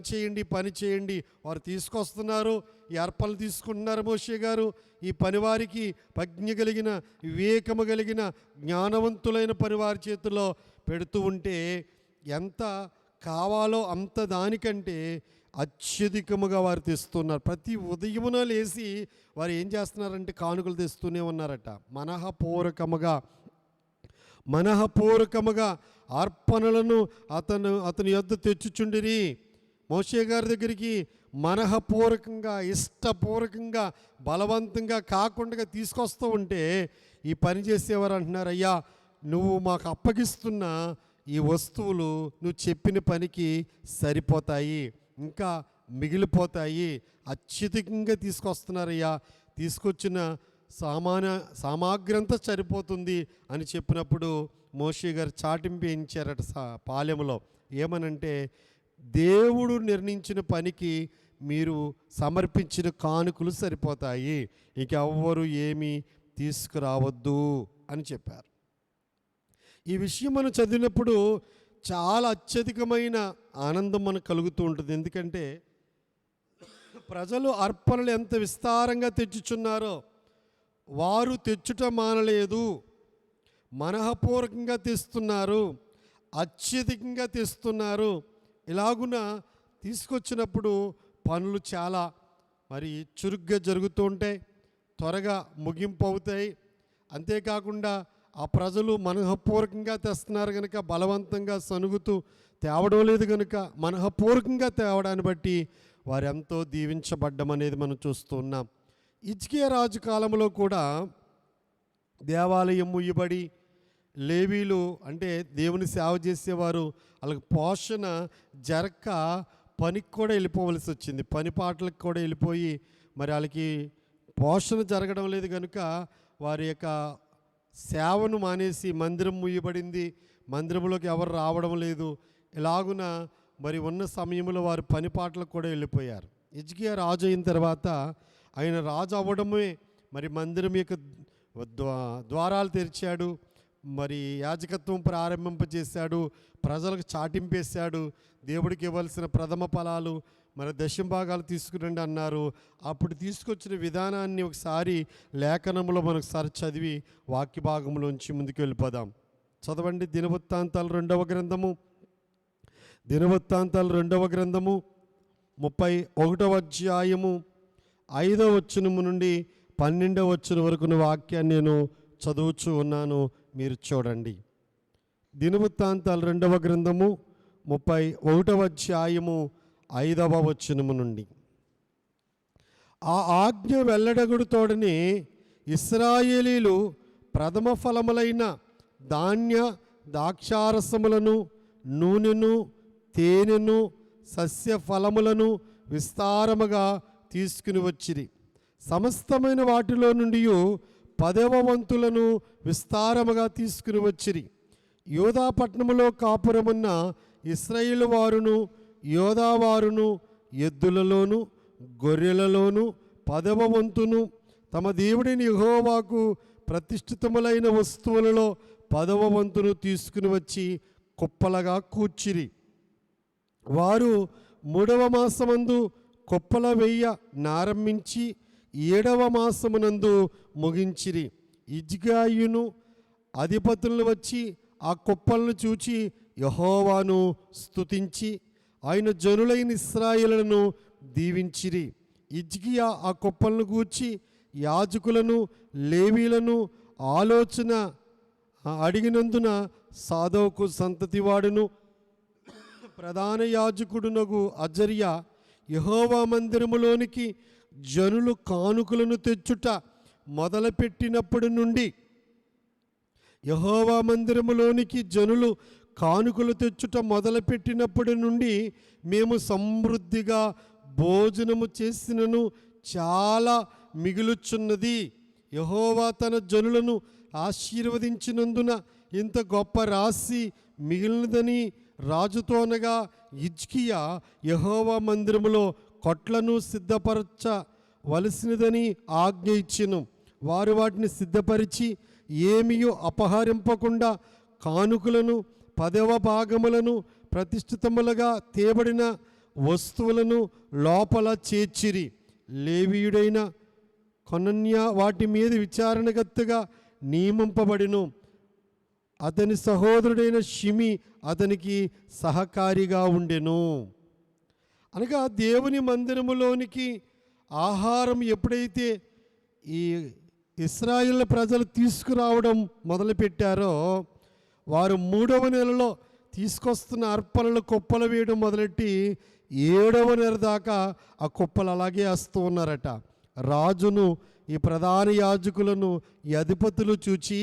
చేయండి వారు తీసుకొస్తున్నారు. ఈ అర్పణలు తీసుకుంటున్నారు మోషే గారు. ఈ పనివారికి ప్రజ్ఞ కలిగిన, వివేకము కలిగిన, జ్ఞానవంతులైన పనివారి చేతుల్లో పెడుతూ ఉంటే ఎంత కావాలో అంత దానికంటే అత్యధికముగా వారు తెస్తున్నారు. ప్రతి ఉదయమున లేచి వారు ఏం చేస్తున్నారంటే కానుకలు తెస్తూనే ఉన్నారట. మనఃపూర్వకముగా అర్పణలను అతని యొద్ద తెచ్చుచుండిరి. మోషే గారి దగ్గరికి మనఃపూర్వకంగా, ఇష్టపూర్వకంగా, బలవంతంగా కాకుండా తీసుకొస్తూ ఉంటే ఈ పని చేసేవారు అంటున్నారు, అయ్యా నువ్వు మాకు అప్పగిస్తున్న ఈ వస్తువులు నువ్వు చెప్పిన పనికి సరిపోతాయి, ఇంకా మిగిలిపోతాయి, అత్యధికంగా తీసుకొస్తున్నారయ్యా, తీసుకొచ్చిన సామాగ్రి అంతా సరిపోతుంది అని చెప్పినప్పుడు మోషే గారు చాటింపు వేయించారట పాలెంలో. ఏమనంటే, దేవుడు నిర్ణయించిన పనికి మీరు సమర్పించిన కానుకలు సరిపోతాయి, ఇంకెవ్వరు ఏమీ తీసుకురావద్దు అని చెప్పారు. ఈ విషయం మనం చదివినప్పుడు చాలా అత్యధికమైన ఆనందం మనకు కలుగుతూ ఉంటుంది. ఎందుకంటే ప్రజలు అర్పణలు ఎంత విస్తారంగా తెచ్చుచున్నారో వారు తెచ్చుట మానలేదు, మనఃపూర్వకంగా తెస్తున్నారు, అత్యధికంగా తెస్తున్నారు. ఇలాగున తీసుకొచ్చినప్పుడు పనులు చాలా మరి చురుగ్గా జరుగుతూ ఉంటాయి, త్వరగా ముగింపు అవుతాయి. అంతేకాకుండా ఆ ప్రజలు మనఃపూర్వకంగా తెస్తున్నారు కనుక, బలవంతంగా సనుగుతూ తేవడం లేదు కనుక, మనఃపూర్వకంగా తేవడాన్ని బట్టి వారు ఎంతో దీవించబడ్డం అనేది మనం చూస్తూ ఉన్నాం. హిజ్కియా రాజు కాలంలో కూడా దేవాలయం ముయ్యబడి లేవీలు అంటే దేవుని సేవ చేసేవారు వాళ్ళకి పోషణ జరక్క పనికి కూడా వెళ్ళిపోవలసి వచ్చింది. పని పాటలకు కూడా వెళ్ళిపోయి మరి వాళ్ళకి పోషణ జరగడం లేదు కనుక వారి యొక్క సేవను మానేసి మందిరం ముయ్యబడింది, మందిరంలోకి ఎవరు రావడం లేదు. ఇలాగున మరి ఉన్న సమయంలో వారు పని పాటలకు కూడా వెళ్ళిపోయారు. హిజ్కియా రాజు అయిన తర్వాత ఆయన రాజు అవ్వడమే మరి మందిరం యొక్క ద్వారాలు తెరిచాడు, మరి యాజకత్వం ప్రారంభింపజేశాడు, ప్రజలకు చాటింపేశాడు. దేవుడికి ఇవ్వాల్సిన ప్రథమ ఫలాలు మరి దశంభాగాలు తీసుకురండి అన్నారు. అప్పుడు తీసుకొచ్చిన విధానాన్ని ఒకసారి లేఖనంలో మనకు సారి చదివి వాక్య భాగంలోంచి ముందుకు వెళ్ళిపోదాం. చదవండి. దినవృత్తాంతాలు 2వ గ్రంథము 31వ అధ్యాయము 5వ వచనము నుండి 12వ వచనం వరకు వాక్యాన్ని నేను చదువుచూ ఉన్నాను, మీరు చూడండి. దినవృత్తాంతాలు 2వ గ్రంథము 31వ అధ్యాయము 5వ వచనము నుండి. ఆ ఆజ్ఞ వెల్లడగుడుతోడనే ఇశ్రాయేలీలు ప్రథమ ఫలములైన ధాన్య ద్రాక్షారసములను, నూనెను, తేనెను, సస్య ఫలములను విస్తారముగా తీసుకుని వచ్చిరి. సమస్తమైన వాటిలో నుండి 10వ వంతులను విస్తారముగా తీసుకుని వచ్చిరి. యోధా పట్టణములో కాపురమున్న ఇశ్రాయేలు వారును యోధావారును ఎద్దులలోను గొర్రెలలోను 10వ వంతును తమ దేవుడైన యెహోవాకు ప్రతిష్ఠితములైన వస్తువులలో 10వ వంతును తీసుకుని వచ్చి కుప్పలగా కూర్చిరి. వారు 3వ మాసమందు కుప్పల వెయ్య నారంభించి 7వ మాసమునందు ముగించిరి. హిజ్కియాయును అధిపతులను వచ్చి ఆ కుప్పలను చూచి యెహోవాను స్తుతించి ఆయన జనులైన ఇశ్రాయేలును దీవించిరి. హిజ్కియా ఆ కుప్పలను గూర్చి యాజకులను లేవీలను ఆలోచన అడిగినందున సాదోకు సంతతివాడును ప్రధాన యాజకుడునగు అజర్యా యెహోవా మందిరములోనికి జనులు కానుకలను తెచ్చుట మొదలుపెట్టినప్పటి నుండి యెహోవా మందిరములోనికి జనులు కానుకలు తెచ్చుట మొదలుపెట్టినప్పటి నుండి మేము సమృద్ధిగా భోజనము చేసినను చాలా మిగులుచున్నది. యెహోవా తన జనులను ఆశీర్వదించినందున ఇంత గొప్ప రాశి మిగిలినదని రాజుతో అనగా హిజ్కియా యెహోవా మందిరములో కొట్లను సిద్ధపరచవలసినదని ఆజ్ఞ ఇచ్చెను. వారు వాటిని సిద్ధపరిచి ఏమీయూ అపహరింపకుండా కానుకలను 10వ భాగములను ప్రతిష్ఠితములుగా తేబడిన వస్తువులను లోపల చేర్చిరి. లేవీయుడైన కొనన్య వాటి మీద విచారణకర్తగా నియమింపబడిను. అతని సహోదరుడైన షిమి అతనికి సహకారిగా ఉండెను. అనగా దేవుని మందిరములోనికి ఆహారం ఎప్పుడైతే ఈ ఇశ్రాయేలు ప్రజలు తీసుకురావడం మొదలుపెట్టారో, వారు 3వ నెలలో తీసుకొస్తున్న అర్పణలు కుప్పలు వేయడం మొదలెట్టి 7వ నెల దాకా ఆ కుప్పలు అలాగే వేస్తూ ఉన్నారట. రాజును, ఈ ప్రధాన యాజకులను, ఈ అధిపతులు చూచి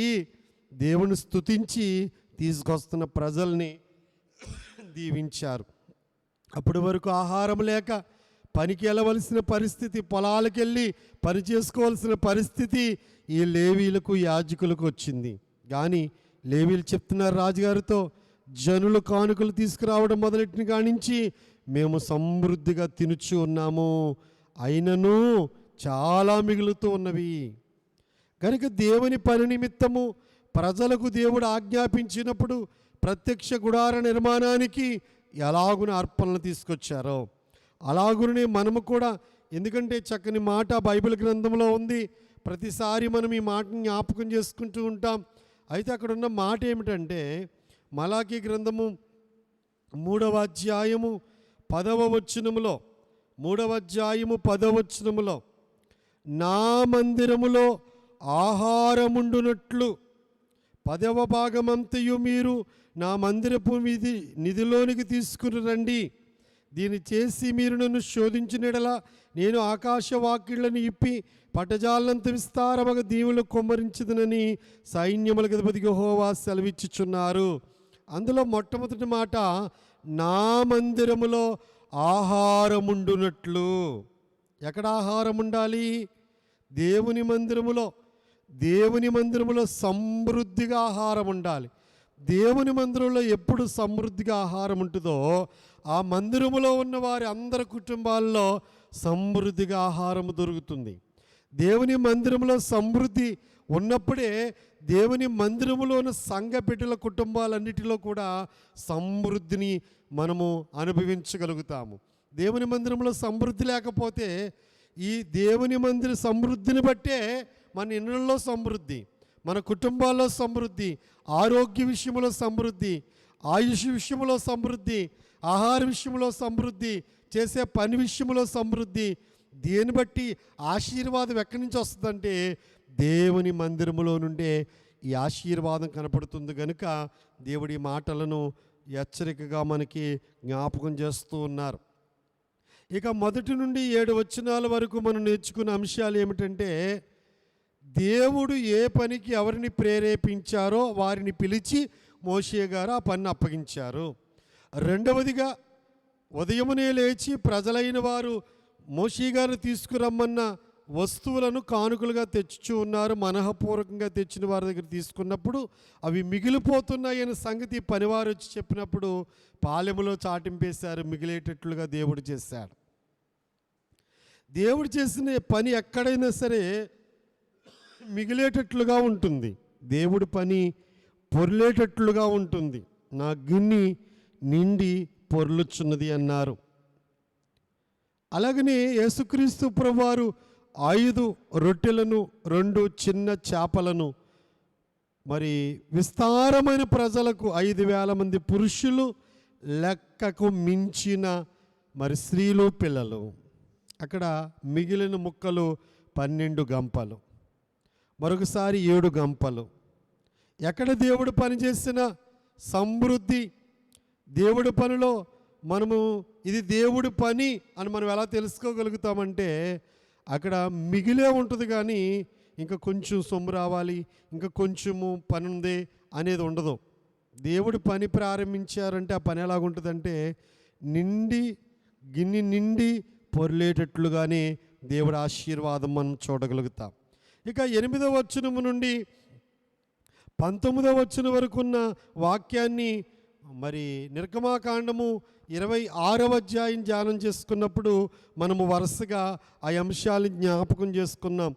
దేవుని స్తుతించి తీసుకొస్తున్న ప్రజల్ని దీవించారు. అప్పటి వరకు ఆహారం లేక పనికి వెళ్ళవలసిన పరిస్థితి, పొలాలకు వెళ్ళి పని చేసుకోవాల్సిన పరిస్థితి ఈ లేవీలకు, యాజకులకు వచ్చింది. కానీ లేవీలు చెప్తున్నారు రాజుగారితో, జనులు కానుకలు తీసుకురావడం మొదలెట్టిన కానించి మేము సమృద్ధిగా తినుచు ఉన్నాము, అయినను చాలా మిగులుతూ ఉన్నవి. కనుక దేవుని పని నిమిత్తము ప్రజలకు దేవుడు ఆజ్ఞాపించినప్పుడు ప్రత్యక్ష గుడార నిర్మాణానికి ఎలాగున అర్పణలు తీసుకొచ్చారో అలాగునే మనము కూడా, ఎందుకంటే చక్కని మాట బైబిల్ గ్రంథంలో ఉంది, ప్రతిసారి మనం ఈ మాటని జ్ఞాపకం చేసుకుంటూ ఉంటాం. అయితే అక్కడ ఉన్న మాట ఏమిటంటే, మలాకీ గ్రంథము 3వ అధ్యాయము 10వ వచనములో, 3వ అధ్యాయము 10వ వచనములో, నా మందిరములో ఆహారముండునట్లు 10వ భాగమంతయు మీరు నా మందిరపు నిధిలోనికి తీసుకుని రండి. దీన్ని చేసి మీరు నన్ను శోధించినడలా నేను ఆకాశవాక్యులను ఇప్పి పట్టజాలంత విస్తారముగా దీవులు కొమ్మరించదునని సైన్యములకు అధిపతి యెహోవా సెలవిచ్చుచున్నారు. అందులో మొట్టమొదటి మాట, నా మందిరములో ఆహారముండునట్లు. ఎక్కడ ఆహారం ఉండాలి? దేవుని మందిరములో. దేవుని మందిరములో సమృద్ధిగా ఆహారం ఉండాలి. దేవుని మందిరంలో ఎప్పుడు సమృద్ధిగా ఆహారం ఉంటుందో ఆ మందిరములో ఉన్న వారి అందరి కుటుంబాల్లో సమృద్ధిగా ఆహారం దొరుకుతుంది. దేవుని మందిరంలో సమృద్ధి ఉన్నప్పుడే దేవుని మందిరములో ఉన్న సంఘ బిడ్డల కుటుంబాలన్నిటిలో కూడా సమృద్ధిని మనము అనుభవించగలుగుతాము. దేవుని మందిరంలో సమృద్ధి లేకపోతే, ఈ దేవుని మందిర సమృద్ధిని బట్టే మన ఇళ్ళల్లో సమృద్ధి, మన కుటుంబాల్లో సమృద్ధి, ఆరోగ్య విషయంలో సమృద్ధి, ఆయుష్ విషయంలో సమృద్ధి, ఆహార విషయంలో సమృద్ధి, చేసే పని విషయంలో సమృద్ధి. దేని బట్టి ఆశీర్వాదం ఎక్కడి నుంచి వస్తుందంటే దేవుని మందిరములో నుండే ఈ ఆశీర్వాదం కనపడుతుంది. కనుక దేవుడి మాటలను హెచ్చరికగా మనకి జ్ఞాపకం చేస్తూ ఉన్నారు. ఇక 1 నుండి 7 వచనాల వరకు మనం నేర్చుకున్న అంశాలు ఏమిటంటే, దేవుడు ఏ పనికి ఎవరిని ప్రేరేపించారో వారిని పిలిచి మోషే గారు ఆ పనిని అప్పగించారు. రెండవదిగా, ఉదయమునే లేచి ప్రజలైన వారు మోషే గారు తీసుకురమ్మన్న వస్తువులను కానుకలుగా తెచ్చుచూ ఉన్నారు. మనఃపూర్వకంగా తెచ్చిన వారి దగ్గర తీసుకున్నప్పుడు అవి మిగిలిపోతున్నాయని సంగతి పనివారు వచ్చి చెప్పినప్పుడు పాలెములో చాటింపేశారు. మిగిలేటట్లుగా దేవుడు చేశాడు. దేవుడు చేసిన పని ఎక్కడైనా సరే మిగిలేటట్లుగా ఉంటుంది. దేవుడి పని పొర్లేటట్లుగా ఉంటుంది. నా గిన్నె నిండి పొర్లుచున్నది అన్నారు. అలాగనే యేసుక్రీస్తు ప్రభువారు 5 రొట్టెలను 2 చిన్న చేపలను, మరి విస్తారమైన ప్రజలకు 5,000 మంది పురుషులు, లెక్కకు మించిన మరి స్త్రీలు, పిల్లలు. అక్కడ మిగిలిన ముక్కలు 12 గంపలు, మరొకసారి 7 గంపలు. ఎక్కడ దేవుడు పనిచేసిన సమృద్ధి, దేవుడి పనిలో మనము ఇది దేవుడి పని అని మనం ఎలా తెలుసుకోగలుగుతామంటే, అక్కడ మిగిలే ఉంటుంది కానీ ఇంకా కొంచెం సొమ్ము రావాలి, ఇంకా కొంచెము పని ఉంది అనేది ఉండదు. దేవుడు పని ప్రారంభించారంటే ఆ పని ఎలాగుంటుందంటే గిన్నె నిండి పొర్లేటట్లుగానే దేవుడి ఆశీర్వాదం మనం చూడగలుగుతాం. ఇక 8వ వచనము నుండి 19వ వచనం వరకు ఉన్న వాక్యాన్ని మరి నిర్గమాకాండము 26వ అధ్యాయం ధ్యానం చేసుకున్నప్పుడు మనము వరుసగా ఆ అంశాలను జ్ఞాపకం చేసుకున్నాం.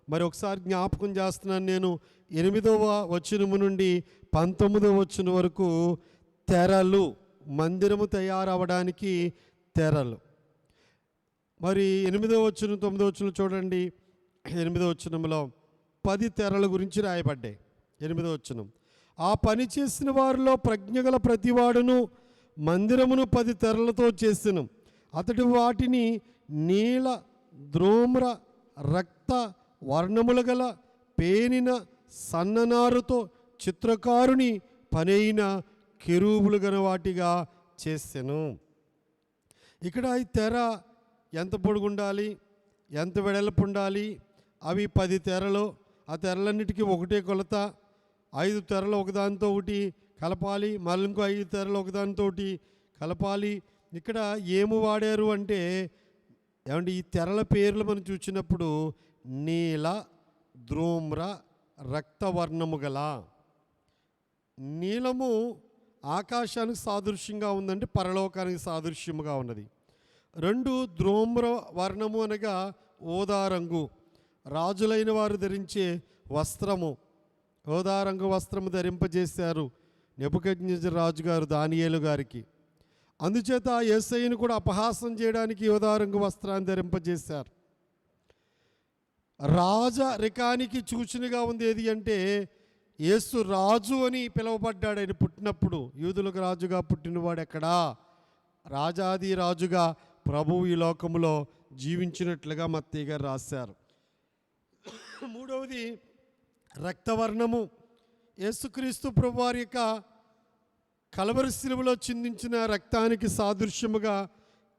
మరి ఒకసారి జ్ఞాపకం చేస్తున్నాను నేను. 8వ వచనము నుండి 19వ వచనం వరకు తెరలు, మందిరము తయారవడానికి తెరలు. మరి 8వ వచనం 9వ వచనం చూడండి. 8వ వచనంలో 10 తెరల గురించి రాయబడ్డాయి. 8వ వచనం, ఆ పని చేసిన వారిలో ప్రజ్ఞగల ప్రతివాడును మందిరమును 10 తెరలతో చేసెను. అతడు వాటిని నీల ధ్రూమ్ర రక్త వర్ణముల గల పేనిన సన్ననారుతో చిత్రకారుని పనైన కెరూబులు గల వాటిగా చేసెను. ఇక్కడ ఈ తెర ఎంత పొడుగుండాలి, ఎంత వెడల్పు ఉండాలి? అవి 10 తెరలు. ఆ తెరలన్నిటికీ ఒకటే కొలత. 5 తెరలు ఒకదానితో ఒకటి కలపాలి, మళ్ళీ ఇంకో 5 తెరలు ఒకదానితో ఒకటి కలపాలి. ఇక్కడ ఏమి వాడారు అంటే ఏమంటే ఈ తెరల పేర్లు మనం చూసినప్పుడు నీల ధ్రూమ్ర రక్తవర్ణము గల. నీలము ఆకాశానికి సాదృశ్యంగా ఉందంటే పరలోకానికి సాదృశ్యముగా ఉన్నది. 2 ధ్రూమ్ర వర్ణము అనగా ఊదా రంగు, రాజులైన వారు ధరించే వస్త్రము. ఊదా రంగు వస్త్రము ధరింపజేశారు నెబుకద్నెజరు రాజుగారు దానియేలు గారికి. అందుచేత యేసయ్యను కూడా అపహాసం చేయడానికి ఊదా రంగు వస్త్రాన్ని ధరింపజేశారు. రాజరికానికి సూచనగా ఉంది ఏది అంటే యేసు రాజు అని పిలువబడ్డాడు. ఆయన పుట్టినప్పుడు యూదులకు రాజుగా పుట్టినవాడు ఎక్కడా? రాజాది రాజుగా ప్రభువు ఈ లోకములో జీవించినట్లుగా మత్తయి గారు రాశారు. 3వది రక్తవర్ణము. యేసుక్రీస్తు ప్రభువారి యొక్క కలవరి శిలువలో చిందించిన రక్తానికి సాదృశ్యముగా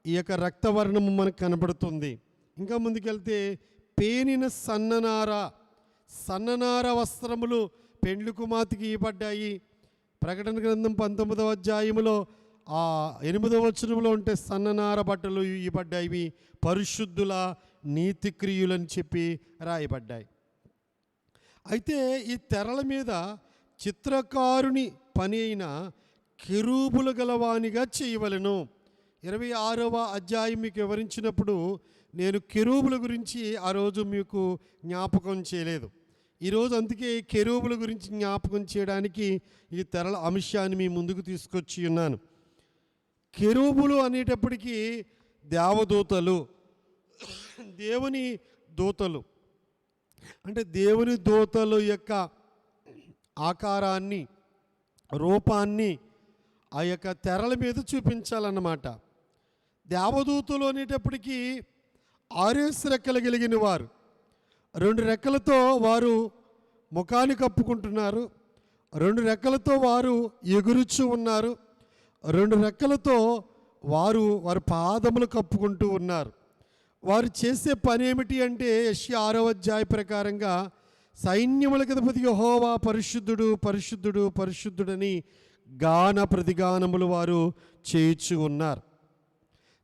ఈ యొక్క రక్తవర్ణము మనకు కనబడుతుంది. ఇంకా ముందుకెళ్తే పేనిన సన్ననార వస్త్రములు పెండ్లి కుమార్తెకి ఇవ్వబడ్డాయి. ప్రకటన గ్రంథం 19వ అధ్యాయములో 8వ వచనంలో ఉంటే సన్ననార బట్టలు ఇవ్వబడ్డాయి, పరిశుద్ధుల నీతి క్రియలని చెప్పి రాయబడ్డాయి. అయితే ఈ తెరల మీద చిత్రకారుని పని అయిన కెరూబులు గలవానిగా చేయవలెను. 26వ అధ్యాయం మీకు వివరించినప్పుడు నేను కెరూబుల గురించి ఆ రోజు మీకు జ్ఞాపకం చేయలేదు. ఈరోజు అందుకే కెరూబుల గురించి జ్ఞాపకం చేయడానికి ఈ తెరల అంశాన్ని మీ ముందుకు తీసుకొచ్చి ఉన్నాను. కెరూబులు అనేటప్పటికీ దేవదూతలు, దేవుని దూతలు. అంటే దేవుని దూతల యొక్క ఆకారాన్ని, రూపాన్ని ఆ యొక్క తెరల మీద చూపించాలన్నమాట. దేవదూతలు అనేటప్పటికీ 6 రెక్కలు కలిగిన వారు. 2 రెక్కలతో వారు ముఖాన్ని కప్పుకుంటున్నారు, 2 రెక్కలతో వారు ఎగురుచు ఉన్నారు, 2 రెక్కలతో వారి పాదములు కప్పుకుంటూ ఉన్నారు. వారు చేసే పని ఏమిటి అంటే యెషయా 6వ అధ్యాయ ప్రకారంగా సైన్యములకు అధిపతి యెహోవా పరిశుద్ధుడు పరిశుద్ధుడు పరిశుద్ధుడని గాన ప్రతిగానములు వారు చేయించు ఉన్నారు.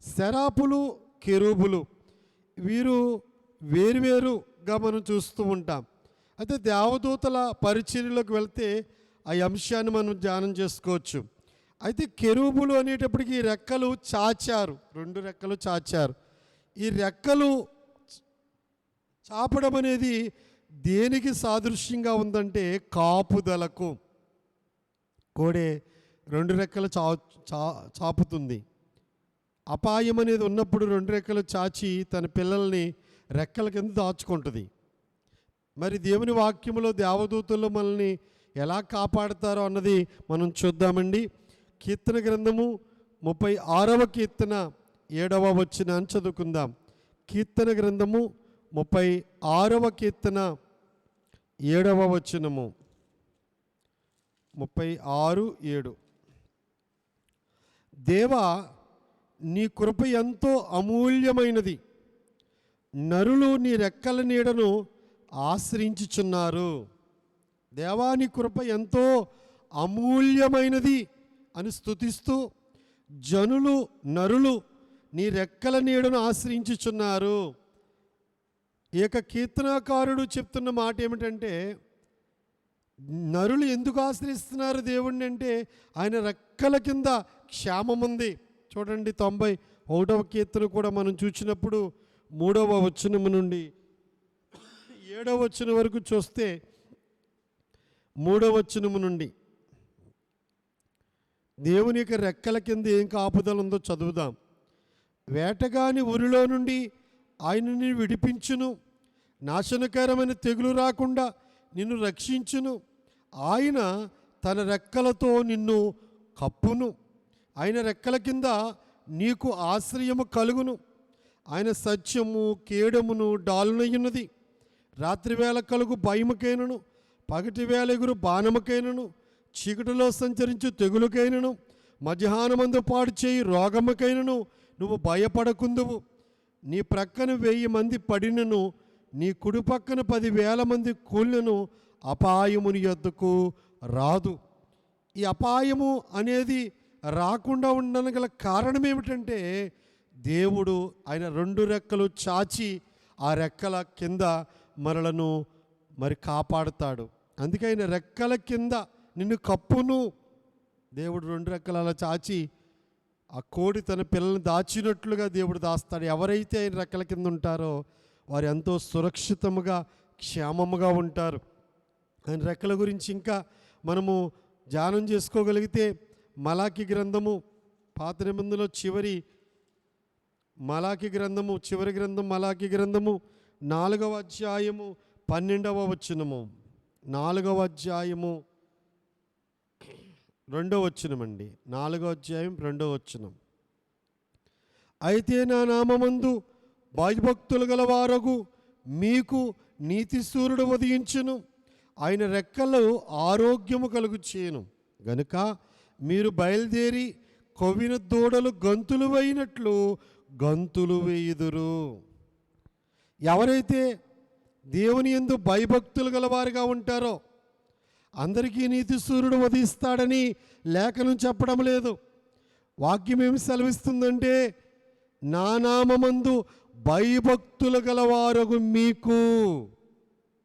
శరాపులు, కెరూబులు వీరు వేరువేరుగా మనం చూస్తూ ఉంటాం. అయితే దేవదూతల పరిచర్యలోకి వెళ్తే ఆ అంశాన్ని మనం ధ్యానం చేసుకోవచ్చు. అయితే కెరూబులు అనేటప్పటికీ రెక్కలు చాచారు, 2 రెక్కలు చాచారు. ఈ రెక్కలు చాపడం అనేది దేనికి సాదృశ్యంగా ఉందంటే కాపుదలకు. కోడే 2 రెక్కలు చాపుతుంది. అపాయం అనేది ఉన్నప్పుడు 2 రెక్కలు చాచి తన పిల్లల్ని రెక్కల కింద దాచుకుంటుంది. మరి దేవుని వాక్యములో దేవదూతలు మనల్ని ఎలా కాపాడుతారో అన్నది మనం చూద్దామండి. కీర్తన గ్రంథము 36వ కీర్తన 7వ వచనాన్ని చదువుకుందాం. కీర్తన గ్రంథము 36వ కీర్తన 7వ వచనము. 36:7. దేవా, నీ కృప ఎంతో అమూల్యమైనది, నరులు నీ రెక్కల నీడను ఆశ్రయించుచున్నారు. దేవా, నీ కృప ఎంతో అమూల్యమైనది అని స్తుతిస్తూ నరులు నీ రెక్కల నీడను ఆశ్రయించుచున్నారు. ఈ యొక్క కీర్తనాకారుడు చెప్తున్న మాట ఏమిటంటే నరులు ఎందుకు ఆశ్రయిస్తున్నారు దేవుణ్ణి అంటే ఆయన రెక్కల కింద క్షేమం ఉంది. చూడండి 91వ కీర్తన కూడా మనం చూసినప్పుడు 3వ వచనము నుండి 7వ వచనం వరకు చూస్తే 3వ వచనము నుండి దేవుని యొక్క రెక్కల కింద ఏం కాపుదల ఉందో చదువుదాం. వేటగాని ఉరిలో నుండి ఆయనని విడిపించును, నాశనకరమైన తెగులు రాకుండా నిన్ను రక్షించును. ఆయన తన రెక్కలతో నిన్ను కప్పును, ఆయన రెక్కల కింద నీకు ఆశ్రయము కలుగును. ఆయన సత్యము కేడమును డాలునయ్యున్నది. రాత్రివేళ కలుగు భయముకైనను, పగటి వేళ ఎగురు బాణముకైనను, చీకటిలో సంచరించు తెగులుకైనను, మధ్యాహ్నమందు పాడు చేయి రోగముకైనను నువ్వు భయపడకుందువు. నీ ప్రక్కన 1000 మంది పడినను, నీ కుడి పక్కన 10,000 మంది కూలినను అపాయము నీ యొద్దకు రాదు. ఈ అపాయము అనేది రాకుండా ఉండడానికి గల కారణం ఏమిటంటే, దేవుడు ఆయన 2 రెక్కలు చాచి ఆ రెక్కల కింద మనలను కాపాడుతాడు. అందుకే ఆయన రెక్కల కింద నిన్ను కప్పును. దేవుడు 2 రెక్కలు అలా చాచి ఆ కోడి తన పిల్లల్ని దాచినట్లుగా దేవుడు దాస్తాడు. ఎవరైతే ఆయన రెక్కల కింద ఉంటారో వారు ఎంతో సురక్షితముగా క్షేమముగా ఉంటారు. ఆయన రెక్కల గురించి ఇంకా మనము ధ్యానం చేసుకోగలిగితే మలాకి గ్రంథము, పాత నిబంధనలో చివరి గ్రంథం మలాకి గ్రంథము 4వ అధ్యాయము 12వ వచనము, 4వ అధ్యాయము 2వ వచనమండి. 4వ అధ్యాయం 2వ వచనం. అయితే నా నామమందు భయభక్తులు గల వారగు మీకు నీతి సూర్యుడు ఉదయించును. ఆయన రెక్కలు ఆరోగ్యము కలుగు చేయను గనుక మీరు బయలుదేరి కొవ్విన దూడలు గంతులు వేయినట్లు గంతులు వేయుదురు. ఎవరైతే దేవుని యందు భయభక్తులు గలవారుగా ఉంటారో అందరికీ నీతి సూర్యుడు ఉదయిస్తాడని లేఖనం చెప్పడం లేదు. వాక్యం ఏమి సెలవిస్తుందంటే, నా నామమందు భయభక్తులు గలవారగు మీకు.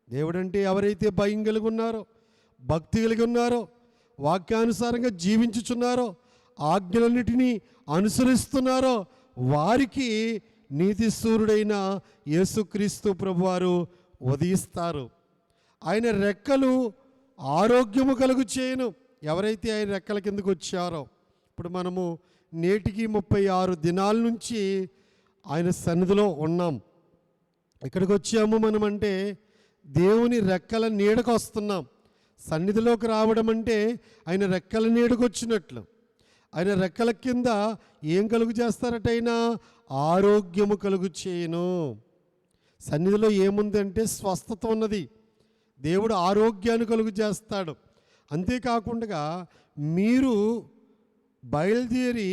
దేవుడంటే ఎవరైతే భయం కలిగి ఉన్నారో, భక్తి కలిగి ఉన్నారో, వాక్యానుసారంగా జీవించుచున్నారో, ఆజ్ఞలన్నిటినీ అనుసరిస్తున్నారో వారికి నీతి సూర్యుడైన యేసుక్రీస్తు ప్రభువారు ఉదయిస్తారు. ఆయన రెక్కలు ఆరోగ్యము కలుగు చేయను. ఎవరైతే ఆయన రెక్కల కిందకు వచ్చారో, ఇప్పుడు మనము నేటికి 36 దినాల నుంచి ఆయన సన్నిధిలో ఉన్నాం. ఇక్కడికి వచ్చాము మనం అంటే దేవుని రెక్కల నీడకు వస్తున్నాం. సన్నిధిలోకి రావడం అంటే ఆయన రెక్కల నీడకు వచ్చినట్లు. ఆయన రెక్కల కింద ఏం కలుగు చేస్తారట? ఆయన ఆరోగ్యము కలుగు చేయను. సన్నిధిలో ఏముందంటే స్వస్థత ఉన్నది. దేవుడు ఆరోగ్యాన్ని కలుగు చేస్తాడు. అంతేకాకుండా మీరు బయలుదేరి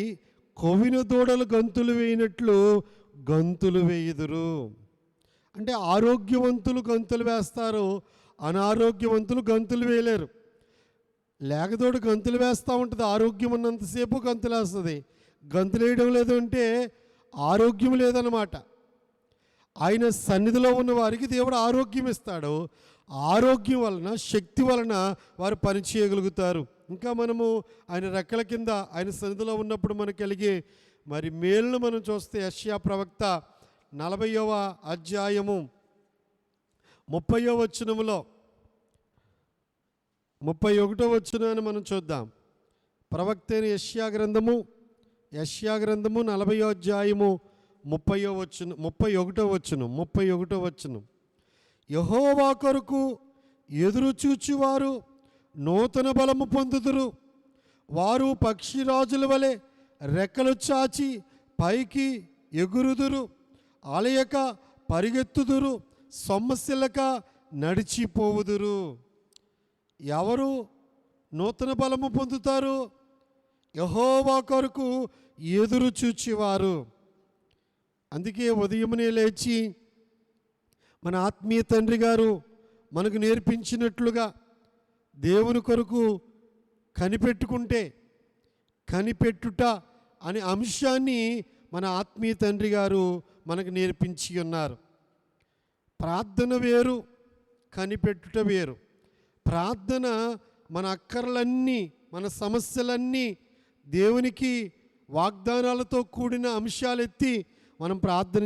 కొవ్విన దూడలు గంతులు వేయినట్లు గంతులు వేయుదురు. అంటే ఆరోగ్యవంతులు గంతులు వేస్తారు, అనారోగ్యవంతులు గంతులు వేయలేరు. లేకదోడు గంతులు వేస్తూ ఉంటుంది, ఆరోగ్యం ఉన్నంతసేపు గంతులు వేస్తుంది. గంతులు వేయడం లేదు అంటే ఆరోగ్యం లేదన్నమాట. ఆయన సన్నిధిలో ఉన్న వారికి దేవుడు ఆరోగ్యం ఇస్తాడు. ఆరోగ్యం వలన, శక్తి వలన వారు పని చేయగలుగుతారు. ఇంకా మనము ఆయన రెక్కల కింద ఆయన సన్నిధిలో ఉన్నప్పుడు మనకు కలిగే మేలును మనం చూస్తే యెషయా ప్రవక్త 40వ అధ్యాయము 30వ వచనములో 31వ వచనాన్ని మనం చూద్దాం. ప్రవక్త అయిన యెషయా గ్రంథము 40వ అధ్యాయము 31వ వచనం. యెహోవా కొరకు ఎదురు చూచువారు నూతన బలము పొందుదురు. వారు పక్షిరాజుల వలె రెక్కలు చాచి పైకి ఎగురుదురు. అలయక పరిగెత్తుదురు, సొమ్మసిల్లక నడిచిపోవుదురు. ఎవరు నూతన బలము పొందుతారు? యెహోవా కొరకు ఎదురు చూచేవారు. అందుకే ఉదయమునే లేచి మన ఆత్మీయ తండ్రి గారు మనకు నేర్పించినట్లుగా దేవుని కొరకు కనిపెట్టుట అనే అంశాన్ని మన ఆత్మీయ తండ్రి గారు మనకు నేర్పించి ఉన్నారు. ప్రార్థన వేరు, కనిపెట్టుట వేరు. ప్రార్థన మన అక్కర్లన్నీ, మన సమస్యలన్నీ దేవునికి వాగ్దానాలతో కూడిన అంశాలెత్తి మనం ప్రార్థన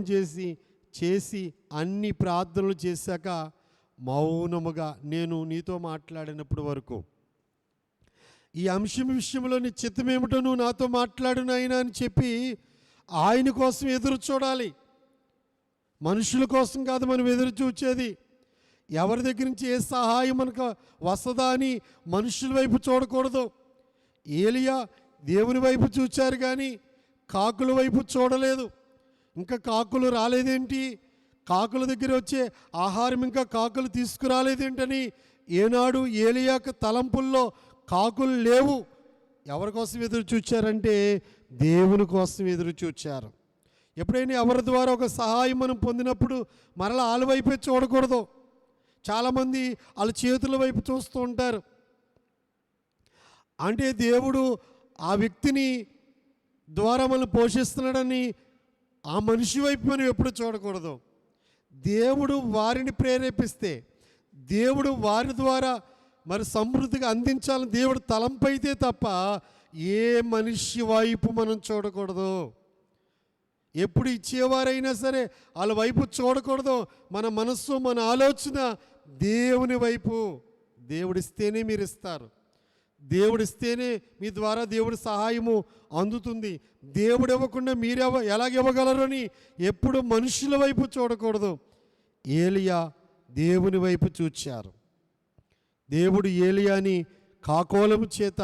చేసి అన్ని ప్రార్థనలు చేశాక మౌనముగా నేను నీతో మాట్లాడినప్పుడు వరకు ఈ అంశం విషయంలో నీ చిత్తమేమిటో నువ్వు నాతో మాట్లాడు నాయనా అని చెప్పి ఆయన కోసం ఎదురు చూడాలి. మనుషుల కోసం కాదు మనం ఎదురు చూచేది. ఎవరి దగ్గర నుంచి ఏ సహాయం మనకు వస్తుందా అని మనుషుల వైపు చూడకూడదు. ఏలియా దేవుని వైపు చూచారు కానీ కాకుల వైపు చూడలేదు. ఇంకా కాకులు రాలేదేంటి, కాకుల దగ్గర వచ్చే ఆహారం ఇంకా కాకులు తీసుకురాలేదేంటని ఏనాడు ఏలియాకు తలంపుల్లో కాకులు లేవు. ఎవరి కోసం ఎదురు చూచారంటే దేవుని కోసం ఎదురు చూచారు. ఎప్పుడైనా ఎవరి ద్వారా ఒక సహాయం మనం పొందినప్పుడు మరలా వాళ్ళ వైపే చూడకూడదు. చాలామంది వాళ్ళ చేతుల వైపు చూస్తూ ఉంటారు. అంటే దేవుడు ఆ వ్యక్తిని ద్వారా మనం పోషిస్తున్నాడని ఆ మనిషి వైపు మనం ఎప్పుడు చూడకూడదు. దేవుడు వారిని ప్రేరేపిస్తే, దేవుడు వారి ద్వారా మరి సమృద్ధిగా అందించాలని దేవుడు తలంపైతే తప్ప ఏ మనిషి వైపు మనం చూడకూడదు. ఎప్పుడు ఇచ్చేవారైనా సరే వాళ్ళ వైపు చూడకూడదు. మన మనస్సు, మన ఆలోచన దేవుని వైపు. దేవుడిస్తేనే మీరు ఇస్తారు, దేవుడిస్తేనే మీ ద్వారా దేవుడి సహాయము అందుతుంది. దేవుడు ఇవ్వకుండా మీరు ఎలాగివ్వగలరు అని ఎప్పుడు మనుషుల వైపు చూడకూడదు. ఏలియా దేవుని వైపు చూచారు. దేవుడు ఏలియాని కాకోలము చేత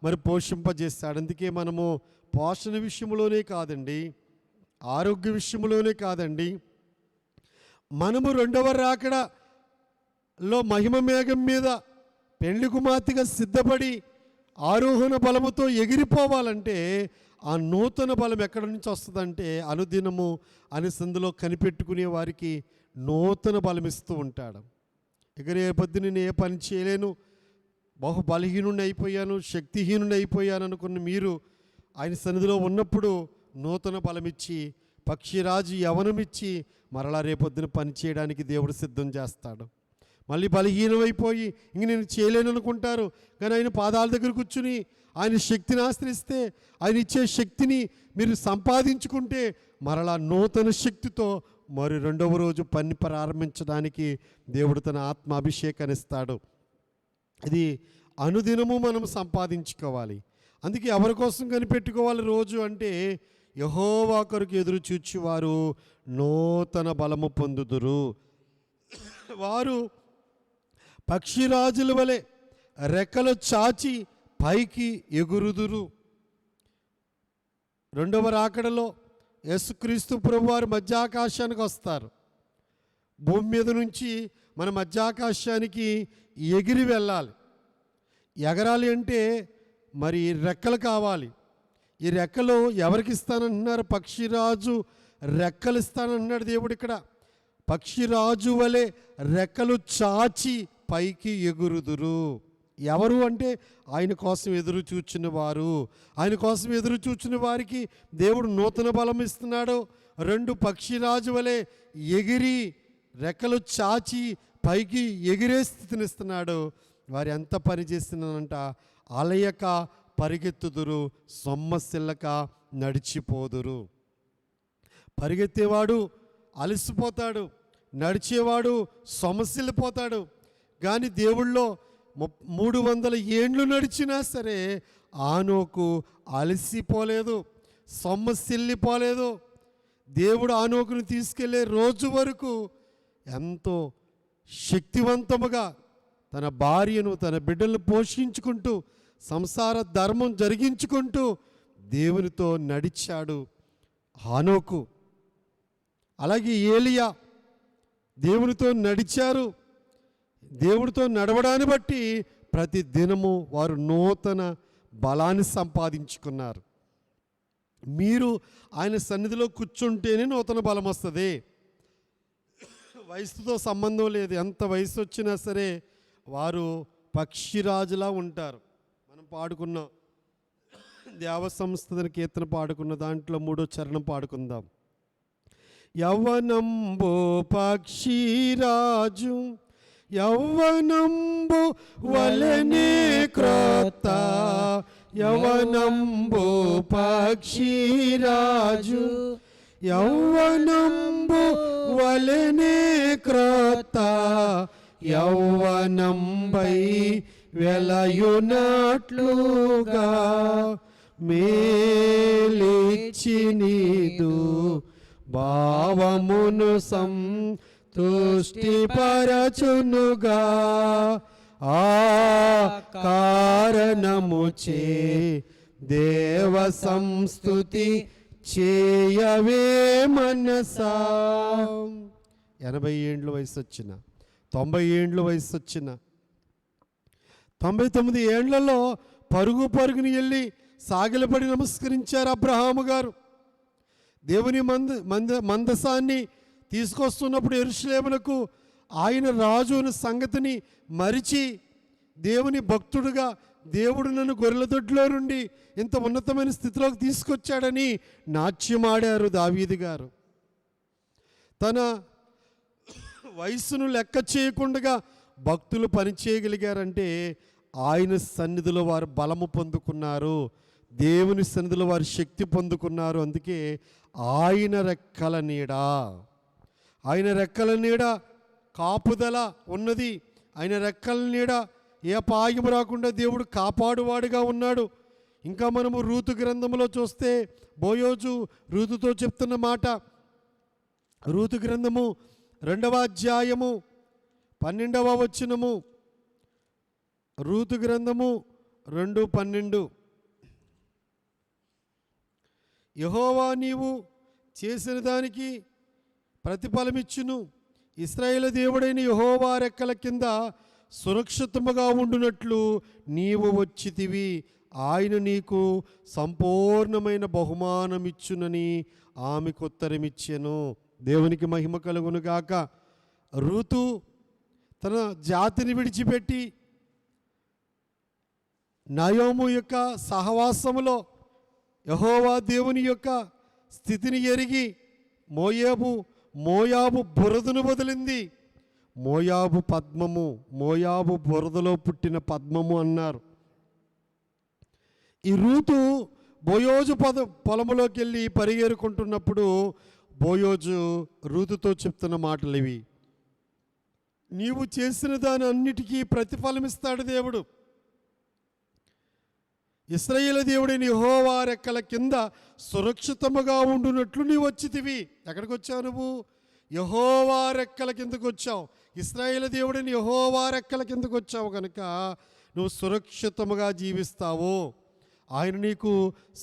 మరి పోషింపజేస్తాడు. అందుకే మనము పోషణ విషయంలోనే కాదండి, ఆరోగ్య విషయంలోనే కాదండి, మనము రెండవ రాకడలో మహిమ మేఘం మీద పెండ్లి కుమార్తెగా సిద్ధపడి ఆరోహణ బలముతో ఎగిరిపోవాలంటే ఆ నూతన బలం ఎక్కడి నుంచి వస్తుందంటే అనుదినము సందులో కనిపెట్టుకునే వారికి నూతన బలం ఇస్తూ ఉంటాడు. ఎగరే పొద్దున నేను ఏ పని చేయలేను, బహు బలహీనుని అయిపోయాను, శక్తిహీనుని అయిపోయాను అనుకున్న మీరు ఆయన సన్నిధిలో ఉన్నప్పుడు నూతన బలమిచ్చి, పక్షిరాజు యవనమిచ్చి మరలా రేపొద్దున పని చేయడానికి దేవుడు సిద్ధం చేస్తాడు. మళ్ళీ బలహీనమైపోయి ఇంక నేను చేయలేను అనుకుంటారు. కానీ ఆయన పాదాల దగ్గర కూర్చుని ఆయన శక్తిని ఆశ్రయిస్తే, ఆయన ఇచ్చే శక్తిని మీరు సంపాదించుకుంటే మరలా నూతన శక్తితో మరి రెండవ రోజు పని ప్రారంభించడానికి దేవుడు తన ఆత్మ అభిషేకాన్ని ఇస్తాడు. ఇది అనుదినము మనం సంపాదించుకోవాలి. అందుకే ఎవరి కోసం కనిపెట్టుకోవాలి రోజు అంటే, యెహోవా కొరకు ఎదురు చూచువారు నూతన బలము పొందుదురు. వారు పక్షిరాజుల వలె రెక్కలు చాచి పైకి ఎగురుదురు. రెండవ రాకడలో యేసుక్రీస్తు ప్రభువారు మధ్యాకాశానికి వస్తారు. భూమి మీద నుంచి మన మధ్యాకాశానికి ఎగిరి వెళ్ళాలి. ఎగరాలి అంటే మరి రెక్కలు కావాలి. ఈ రెక్కలు ఎవరికి ఇస్తానంటున్నారు? పక్షిరాజు రెక్కలు ఇస్తానంటున్నాడు దేవుడు ఇక్కడ. పక్షిరాజు వలె రెక్కలు చాచి పైకి ఎగురుదురు. ఎవరు అంటే ఆయన కోసం ఎదురు చూచిన వారు. ఆయన కోసం ఎదురు చూచిన వారికి దేవుడు నూతన బలం ఇస్తున్నాడు. రెండు పక్షిరాజు వలె ఎగిరి రెక్కలు చాచి పైకి ఎగిరే స్థితిని ఇస్తున్నాడు. వారు ఎంత పని చేస్తున్నారంట, అలయక పరిగెత్తుదురు, సొమ్మసిల్లక నడిచిపోదురు. పరిగెత్తేవాడు అలసిపోతాడు, నడిచేవాడు సొమ్మసిల్లిపోతాడు. కానీ దేవుళ్ళో 300 ఏండ్లు నడిచినా సరే ఆనోకు అలసిపోలేదు, సొమ్మసిల్లిపోలేదు. దేవుడు ఆనోకును తీసుకెళ్లే రోజు వరకు ఎంతో శక్తివంతముగా తన భార్యను, తన బిడ్డలను పోషించుకుంటూ సంసార ధర్మం జరిగించుకుంటూ దేవునితో నడిచాడు హానోకు. అలాగే ఏలియా దేవునితో నడిచారు. దేవుడితో నడవడాన్ని బట్టి ప్రతి దినము వారు నూతన బలాన్ని సంపాదించుకున్నారు. మీరు ఆయన సన్నిధిలో కూర్చుంటేనే నూతన బలం వస్తుంది. వయసుతో సంబంధం లేదు. ఎంత వయసు వచ్చినా సరే వారు పక్షిరాజులా ఉంటారు. మనం పాడుకున్న దేవ సంస్థ కీర్తన పాడుకున్న దాంట్లో 3వ చరణం పాడుకుందాం. యవ్వనంబు పక్షిరాజు యవ్వనంబు వలనే క్రొత్త, యవ్వనంబు పక్షిరాజు యవ్వనంబు వలనే క్రొత్త, యవ్వనంబై వెలయునట్లుగా మేలిచ్చి నీదు భావమును సంతుష్టిపరచునుగా, ఆ కారణముచే దేవ సంస్తుతి చేయవే మనసా. 80 ఏండ్ల వయసు వచ్చిన, 90 ఏండ్ల వయసు వచ్చిన, 99 ఏండ్లలో పరుగుని వెళ్ళి సాగిలపడి నమస్కరించారు అబ్రహాము గారు. దేవుని మందసాన్ని తీసుకొస్తున్నప్పుడు యెరూషలేమునకు ఆయన రాజు అనే సంగతిని మరిచి దేవుని భక్తుడుగా, దేవుడు నన్ను గొర్రెల దొడ్లో నుండి ఇంత ఉన్నతమైన స్థితిలోకి తీసుకొచ్చాడని నాట్యమాడారు దావీదు గారు. తన వయసును లెక్క చేయకుండా భక్తులు పనిచేయగలిగారంటే ఆయన సన్నిధిలో వారు బలము పొందుకున్నారు, దేవుని సన్నిధిలో వారు శక్తి పొందుకున్నారు. అందుకే ఆయన రెక్కల నీడ కాపుదల ఉన్నది. ఆయన రెక్కల నీడ ఏ అపాయం రాకుండా దేవుడు కాపాడువాడుగా ఉన్నాడు. ఇంకా మనము రూతు గ్రంథంలో చూస్తే బోయోజు రూతుతో చెప్తున్న మాట, రూతు గ్రంథము 2వ అధ్యాయము 12వ వచనము, రూతు గ్రంథము 2:12. యెహోవా నీవు చేసిన దానికి ప్రతిఫలమిచ్చును, ఇశ్రాయేలు దేవుడైన యెహోవా రెక్కల కింద సురక్షితముగా ఉండునట్లు నీవు వచ్చితివి, ఆయన నీకు సంపూర్ణమైన బహుమానమిచ్చునని ఆమెకు ఉత్తరమిచ్చెను. దేవునికి మహిమ కలుగును గాక. రూతు తన జాతిని విడిచిపెట్టి నయోము యొక్క సహవాసములో యెహోవా దేవుని యొక్క స్థితిని ఎరిగి మోయాబు బురదను వదిలింది. మోయాబు బురదలో పుట్టిన పద్మము అన్నారు. ఈ రూతు బోయోజు పొలంలోకి వెళ్ళి పరిగెరుకుంటున్నప్పుడు బోయోజు రూతుతో చెప్తున్న మాటలు ఇవి, నీవు చేసిన దాని అన్నిటికీ ప్రతిఫలమిస్తాడు దేవుడు. ఇశ్రాయేలు దేవుడైన యెహోవా రెక్కల కింద సురక్షితముగా ఉండునట్లు నీవు వచ్చితివి. ఎక్కడికి వచ్చావు నువ్వు? యెహోవా రెక్కల కిందకు వచ్చావు. ఇశ్రాయేలు దేవుడైన యెహోవా రెక్కల కిందకు వచ్చావు కనుక నువ్వు సురక్షితముగా జీవిస్తావు. ఆయన నీకు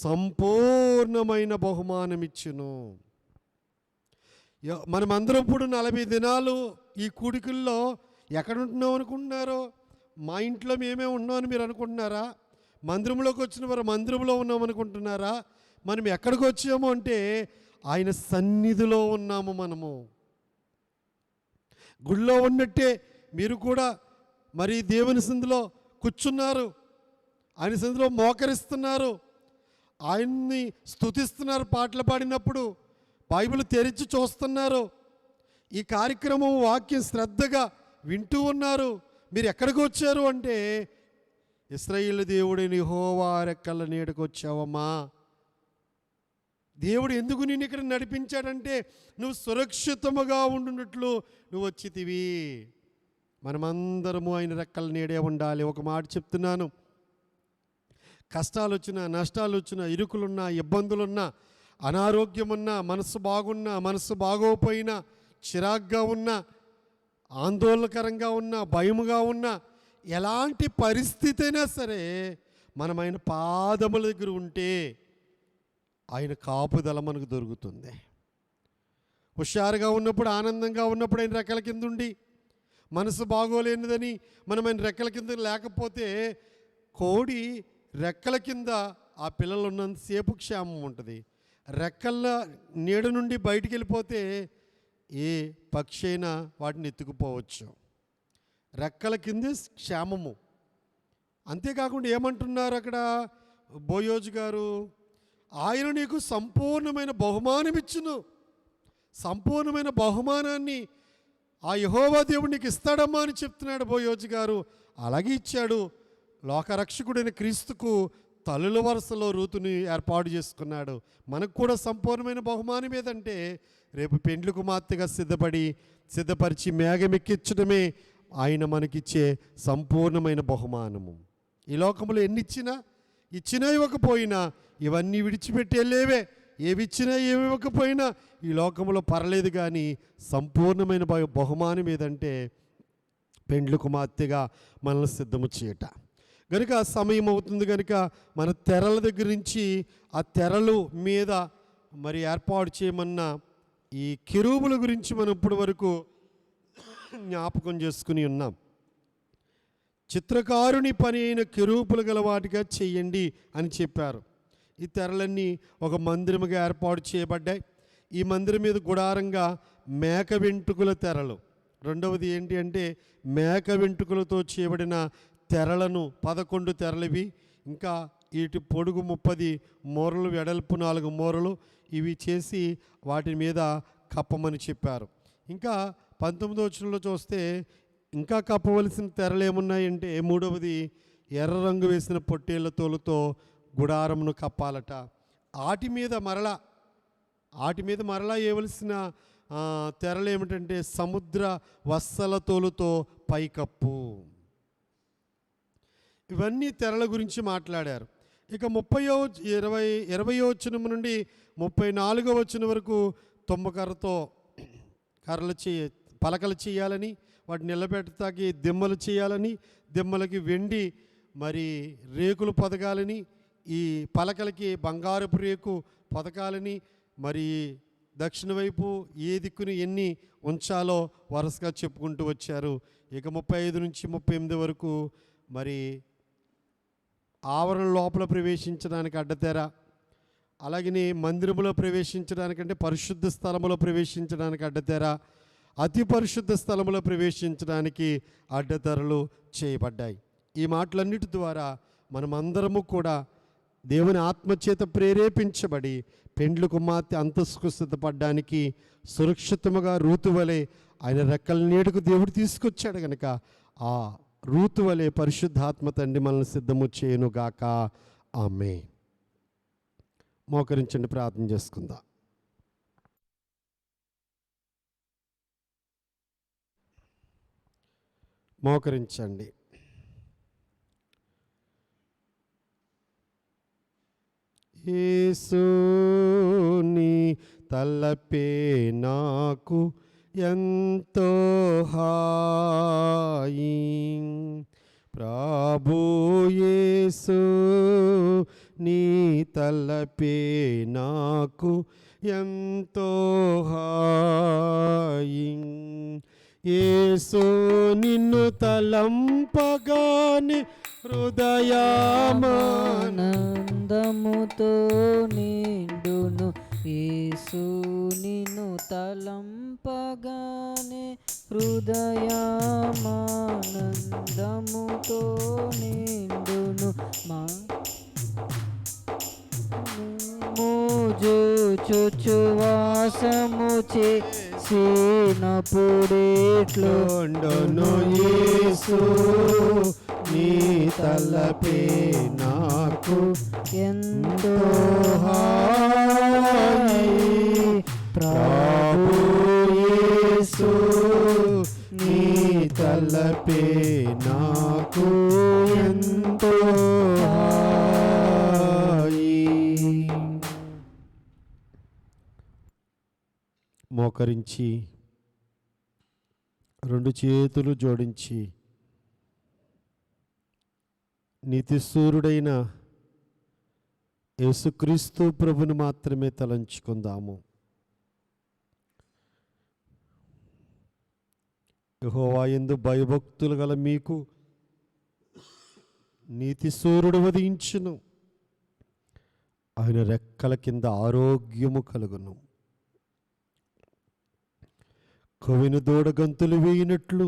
సంపూర్ణమైన బహుమానం ఇచ్చును. మనమందరం ఇప్పుడు 40 దినాలు ఈ కూడికల్లో ఎక్కడ ఉంటున్నాం అనుకుంటున్నారో? మా ఇంట్లో మేమే ఉన్నామని మీరు అనుకుంటున్నారా? మందిరంలోకి వచ్చిన వారు మందిరంలో ఉన్నాం అనుకుంటున్నారా? మనం ఎక్కడికి వచ్చాము అంటే ఆయన సన్నిధిలో ఉన్నాము. మనము గుడిలో ఉన్నట్టే మీరు కూడా మరి దేవుని సన్నిధిలో కూర్చున్నారు, ఆయన సన్నిధిలో మోకరిస్తున్నారు, ఆయన్ని స్తుతిస్తున్నారు. పాటలు పాడినప్పుడు బైబిల్ తెరిచి చూస్తున్నారు, ఈ కార్యక్రమం వాక్యం శ్రద్ధగా వింటూ ఉన్నారు. మీరు ఎక్కడికి వచ్చారు అంటే ఇశ్రాయేలు దేవుడైన యెహోవా రెక్కల నీడకు వచ్చావమ్మా. దేవుడు ఎందుకు నేను ఇక్కడ నడిపించాడంటే నువ్వు సురక్షితముగా ఉండునట్లు నువ్వు వచ్చితివి. మనమందరము ఆయన రెక్కల నీడే ఉండాలి. ఒక మాట చెప్తున్నాను, కష్టాలు వచ్చినా, నష్టాలు వచ్చినా, ఇరుకులున్నా, ఇబ్బందులున్నా, అనారోగ్యమున్నా, మనసు బాగున్నా, మనసు బాగోపోయినా, చిరాగ్గా ఉన్నా, ఆందోళనకరంగా ఉన్నా, భయముగా ఉన్నా, ఎలాంటి పరిస్థితి అయినా సరే మనం ఆయన పాదముల దగ్గర ఉంటే ఆయన కాపుదల మనకు దొరుకుతుంది. హుషారుగా ఉన్నప్పుడు, ఆనందంగా ఉన్నప్పుడు ఆయన రెక్కల కింద ఉండి, మనసు బాగోలేనిదని మనం ఆయన రెక్కల కింద లేకపోతే, కోడి రెక్కల కింద ఆ పిల్లలు ఉన్నంతసేపు క్షేమం ఉంటుంది. రెక్కల నీడ నుండి బయటికి వెళ్ళిపోతే ఏ పక్షి అయినా వాటిని ఎత్తుకుపోవచ్చు. రెక్కల కిందే క్షేమము. అంతేకాకుండా ఏమంటున్నారు అక్కడ బోయోజు గారు? ఆయన నీకు సంపూర్ణమైన బహుమానం ఇచ్చును. సంపూర్ణమైన బహుమానాన్ని ఆ యెహోవా దేవుడు నీకు ఇస్తాడమ్మా అని చెప్తున్నాడు బోయోజు గారు. అలాగే ఇచ్చాడు. లోకరక్షకుడైన క్రీస్తుకు తల్లుల వరుసలో రూతుని ఏర్పాటు చేసుకున్నాడు. మనకు కూడా సంపూర్ణమైన బహుమానం ఏదంటే రేపు పెండ్లి కుమార్తెగా సిద్ధపరిచి మేఘమెక్కించడమే ఆయన మనకిచ్చే సంపూర్ణమైన బహుమానము. ఈ లోకంలో ఎన్ని ఇచ్చినా ఇవ్వకపోయినా ఇవన్నీ విడిచిపెట్టి వెళ్ళేవే. ఏవి ఇచ్చినా ఏమి ఇవ్వకపోయినా ఈ లోకంలో పర్లేదు, కానీ సంపూర్ణమైన బహుమానం ఏదంటే పెండ్లి కుమార్తెగా మనల్ని సిద్ధము చేయట. కనుక సమయం అవుతుంది కనుక మన తెరల దగ్గర నుంచి ఆ తెరలు మీద మరి ఏర్పాటు చేయమన్న ఈ కెరూబుల గురించి మనం ఇప్పటి వరకు జ్ఞాపకం చేసుకుని ఉన్నాం. చిత్రకారుని పని అయిన కెరూబులు గల వాటిగా చెయ్యండి అని చెప్పారు. ఈ తెరలన్నీ ఒక మందిరముగా ఏర్పాటు చేయబడ్డాయి. ఈ మందిరం మీద గుడారంగా మేక వెంట్రుకల తెరలు. రెండవది ఏంటి అంటే మేక వెంట్రుకలతో చేయబడిన తెరలను 11 తెరలివి. ఇంకా వీటి పొడుగు 30 మూరలు, వెడల్పు 4 మూరలు ఇవి చేసి వాటి మీద కప్పమని చెప్పారు. ఇంకా 19వ వచనంలో చూస్తే ఇంకా కప్పవలసిన తెరలు ఏమున్నాయంటే మూడవది ఎర్ర రంగు వేసిన పొట్టేళ్ల తోలుతో గుడారమును కప్పాలట. ఆటి మీద మరలా వేయవలసిన తెరలు ఏమిటంటే సముద్ర వత్సల తోలుతో పైకప్పు. ఇవన్నీ తెరల గురించి మాట్లాడారు. ఇక 20వ వచనం నుండి 34వ వచనం వరకు తుమ్మకర్రతో పలకలు చేయాలని, వాటిని నిలబెట్టడానికి దిమ్మలు చేయాలని, దిమ్మలకి వెండి మరి రేకులు పొదగాలని, ఈ పలకలకి బంగారపు రేకు పొదకాలని, మరి దక్షిణ వైపు ఏ దిక్కుని ఎన్ని ఉంచాలో వరుసగా చెప్పుకుంటూ వచ్చారు. ఇక 35 నుంచి 38 వరకు మరి ఆవరణ లోపల ప్రవేశించడానికి అడ్డతెర, అలాగనే మందిరములో ప్రవేశించడానికంటే పరిశుద్ధ స్థలములో ప్రవేశించడానికి అడ్డతెర, అతి పరిశుద్ధ స్థలములో ప్రవేశించడానికి అడ్డతెరలు చేయబడ్డాయి. ఈ మాటలన్నిటి ద్వారా మనమందరము కూడా దేవుని ఆత్మచేత ప్రేరేపించబడి పెండ్లు కుమార్తె అంతస్తుకు సిద్ధపడడానికి సురక్షితముగా రూతువలే ఆయన రెక్కల నీడకు దేవుడు తీసుకొచ్చాడు కనుక ఆ రూతువలే పరిశుద్ధాత్మ తండ్రి మనల్ని సిద్ధము చేయనుగాక. ఆమేన్. మోకరించండి, ప్రార్థన చేసుకుందాం. మోకరించండి. యేసుని తలపే నాకు ఎంతో హాయి, ప్రభు యేసు నీ తలపే నాకు ఎంతో హాయి. యేసు నిన్ను తలంపగానే హృదయానందముతో నిండును. యేసు నిన్ను తలంపగానే హృదయానందముతో నిండును. వాసము చేసినప్పుడేట్లుండును. యేసు నీ తలపే నాకు ఎంతో హాయి, ప్రభు యేసు నీ తలపే నాకు ఎంతో హాయి. మోకరించి 2 చేతులు జోడించి నీతిశూరుడైన యేసుక్రీస్తు ప్రభుని మాత్రమే తలంచుకుందాము. యెహోవా యందు భయభక్తులు గల మీకు నీతిశూరుడు వధించును, ఆయన రెక్కల కింద ఆరోగ్యము కలుగును. కొవిన దూడ గంతులు వేయినట్లు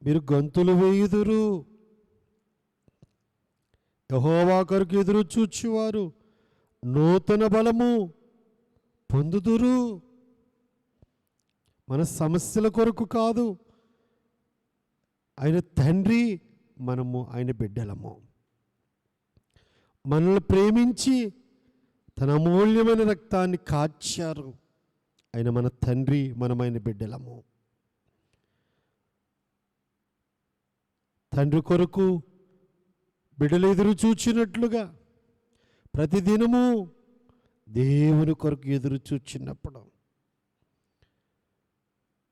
మీరు గంతులు వేయుదురు. యెహోవా కొరకు ఎదురు చూచువారు నూతన బలము పొందుదురు. మన సమస్యల కొరకు కాదు, ఆయన తండ్రి, మనము ఆయన బిడ్డలము. మనల్ని ప్రేమించి తన అమూల్యమైన రక్తాన్ని కాచారు. ఆయన మన తండ్రి, మనమైన బిడ్డలము. తండ్రి కొరకు బిడ్డలు ఎదురు చూచినట్లుగా ప్రతిదినము దేవుని కొరకు ఎదురు చూచినప్పుడు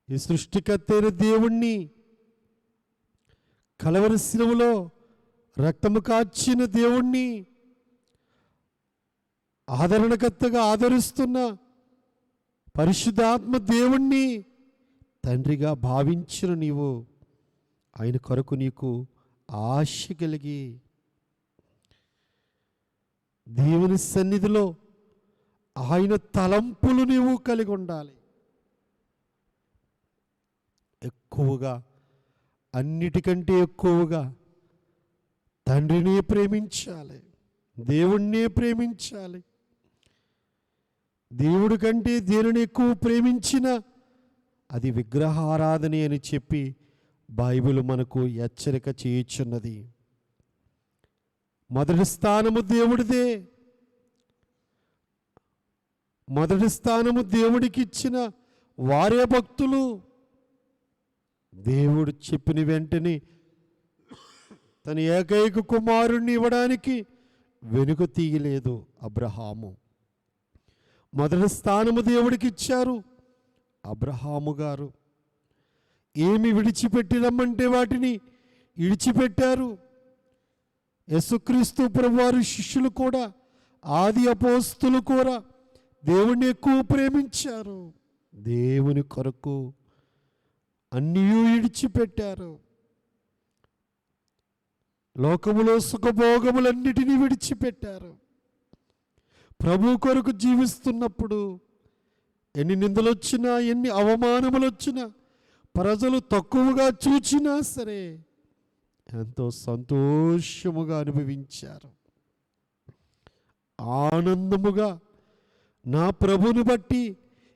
ఈ సృష్టికర్త అయిన దేవుణ్ణి, కలవరి శిలువలో రక్తము కాచిన దేవుణ్ణి, ఆదరణకర్తగా ఆదరిస్తున్న పరిశుద్ధాత్మ దేవుణ్ణి తండ్రిగా భావించిన నీవు ఆయన కొరకు నీకు ఆశ కలిగి దేవుని సన్నిధిలో ఆయన తలంపులు నీవు కలిగి ఉండాలి. ఎక్కువగా, అన్నిటికంటే ఎక్కువగా తండ్రిని ప్రేమించాలి, దేవుణ్ణే ప్రేమించాలి. దేవుడి కంటే దేనిని ఎక్కువ ప్రేమించిన అది విగ్రహారాధన అని చెప్పి బైబిల్ మనకు హెచ్చరిక చేయుచున్నది. మొదటి స్థానము దేవుడిదే. మొదటి స్థానము దేవుడికి ఇచ్చిన వారే భక్తులు. దేవుడు చెప్పిన వెంటనే తన ఏకైక కుమారుణ్ణి ఇవ్వడానికి వెనుక తీయలేదు అబ్రహాము. మొదటి స్థానము దేవుడికి ఇచ్చారు అబ్రహాము గారు. ఏమి విడిచిపెట్టి రమ్మంటే వాటిని విడిచిపెట్టారు. యేసుక్రీస్తు ప్రభువారి శిష్యులు కూడా, ఆది అపోస్తులు కూడా దేవుణ్ణి ఎక్కువ ప్రేమించారు. దేవుని కొరకు అన్నీ విడిచిపెట్టారు. లోకములో సుఖభోగములన్నిటినీ విడిచిపెట్టారు. ప్రభు కొరకు జీవిస్తున్నప్పుడు ఎన్ని నిందలు వచ్చినా, ఎన్ని అవమానములు వచ్చినా, ప్రజలు తక్కువగా చూచినా సరే ఎంతో సంతోషముగా అనుభవించారు. ఆనందముగా నా ప్రభుని బట్టి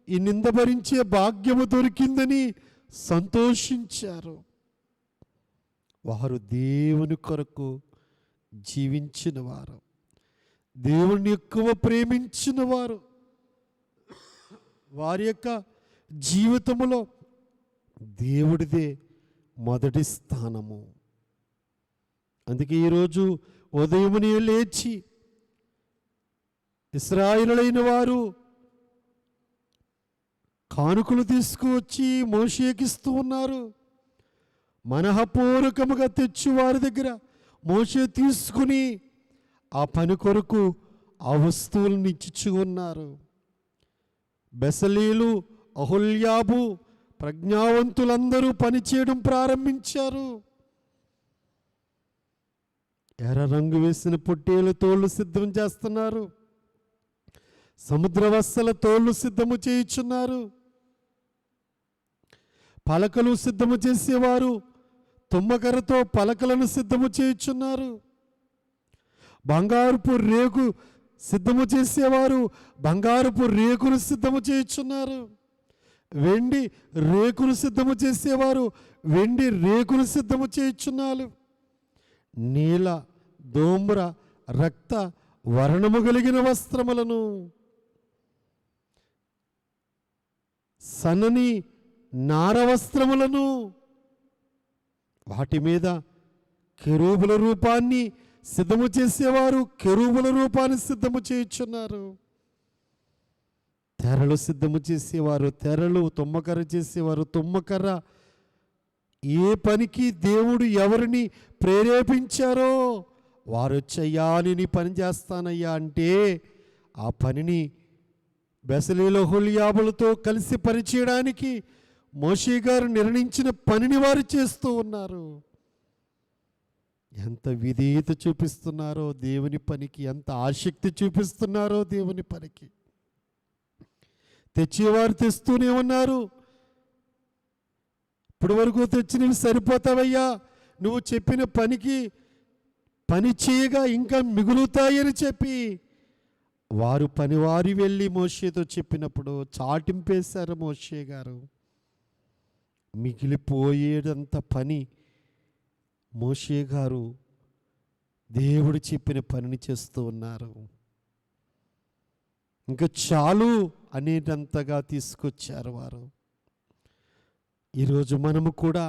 ఈ నింద భరించే భాగ్యము దొరికిందని సంతోషించారు. వారు దేవుని కొరకు జీవించిన వారు, దేవుణ్ణి ఎక్కువ ప్రేమించిన వారు. వారి యొక్క జీవితములో దేవుడిదే మొదటి స్థానము. అందుకే ఈరోజు ఉదయమునే లేచి ఇశ్రాయేలులైన వారు కానుకలు తీసుకువచ్చి మోషేకిస్తూ ఉన్నారు. మనఃపూర్వకముగా తెచ్చి వారి దగ్గర మోషే తీసుకుని ఆ పని కొరకు ఆ వస్తువులను ఇచ్చి ఉన్నారు. బెసలీలు, అహుల్యాబు, ప్రజ్ఞావంతులందరూ పనిచేయడం ప్రారంభించారు. ఎర్ర రంగు వేసిన పొట్టేలు తోళ్ళు సిద్ధం చేస్తున్నారు. సముద్రవత్సల తోళ్ళు సిద్ధము చేయుచున్నారు. పలకలు సిద్ధము చేసేవారు తుమ్మకరతో పలకలను సిద్ధము చేయుచున్నారు. బంగారుపు రేకు సిద్ధము చేసేవారు బంగారుపు రేకును సిద్ధము చేయుచున్నారు. వెండి రేకును సిద్ధము చేసేవారు వెండి రేకును సిద్ధము చేయుచున్నారు. నీల, ధూమ్ర, రక్త వర్ణము కలిగిన వస్త్రములను, సన్నని నార వస్త్రములను, వాటి మీద కెరూబుల రూపాన్ని సిద్ధము చేసేవారు కెరూబుల రూపాన్ని సిద్ధము చేయుచున్నారు. తెరలు సిద్ధము చేసేవారు తెరలు, తుమ్మకర్ర చేసేవారు తుమ్మకర్ర. ఏ పనికి దేవుడు ఎవరిని ప్రేరేపించారో వారు వచ్చయ్యా నేను పని చేస్తానయ్యా అంటే ఆ పనిని బెసలీల హుల్యాబులతో కలిసి పనిచేయడానికి మోషే గారు నిర్ణయించిన పనిని వారు చేస్తూ ఉన్నారు. ఎంత విధేయత చూపిస్తున్నారో దేవుని పనికి, ఎంత ఆసక్తి చూపిస్తున్నారో దేవుని పనికి. తెచ్చేవారు తెస్తూనే ఉన్నారు. ఇప్పటి వరకు తెచ్చినవి సరిపోతావయ్యా, నువ్వు చెప్పిన పనికి పని చేయగా ఇంకా మిగులుతాయని చెప్పి వారు పనివారి వెళ్ళి మోషేతో చెప్పినప్పుడు చాటింపేశారు మోషే గారు. మిగిలిపోయేదంత పని మోషే గారు దేవుడు చెప్పిన పనిని చేస్తూ ఉన్నారు. ఇంకా చాలు అనేటంతగా తీసుకొచ్చారు వారు. ఈరోజు మనము కూడా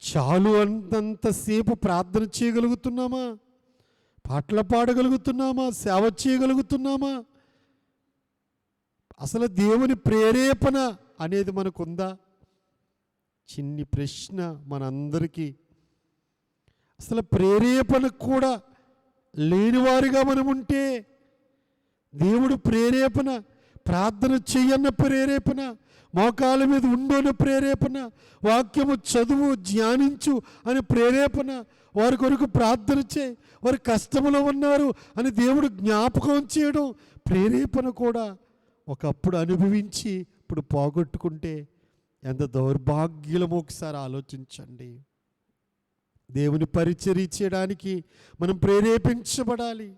చాలు అంతంతసేపు ప్రార్థన చేయగలుగుతున్నామా? పాటలు పాడగలుగుతున్నామా? సేవ చేయగలుగుతున్నామా? అసలు దేవుని ప్రేరేపణ అనేది మనకుందా? చిన్ని ప్రశ్న మనందరికీ. అసలు ప్రేరేపణ కూడా లేనివారుగా మనం ఉంటే దేవుడు ప్రేరేపణ, ప్రార్థన చెయ్యన్న ప్రేరేపణ, మోకాళ్ళ మీద ఉండోన ప్రేరేపణ, వాక్యము చదువు ధ్యానించు అని ప్రేరేపణ, వారి కొరకు ప్రార్థన చేయి, వారి కష్టంలో ఉన్నారు అని దేవుడు జ్ఞాపకం చేయడం ప్రేరేపణ కూడా ఒకప్పుడు అనుభవించి ఇప్పుడు పోగొట్టుకుంటే ఎంత దౌర్భాగ్యులమో ఒకసారి ఆలోచించండి. దేవుని పరిచర్య చేయడానికి మనం ప్రేరేపించబడాలి.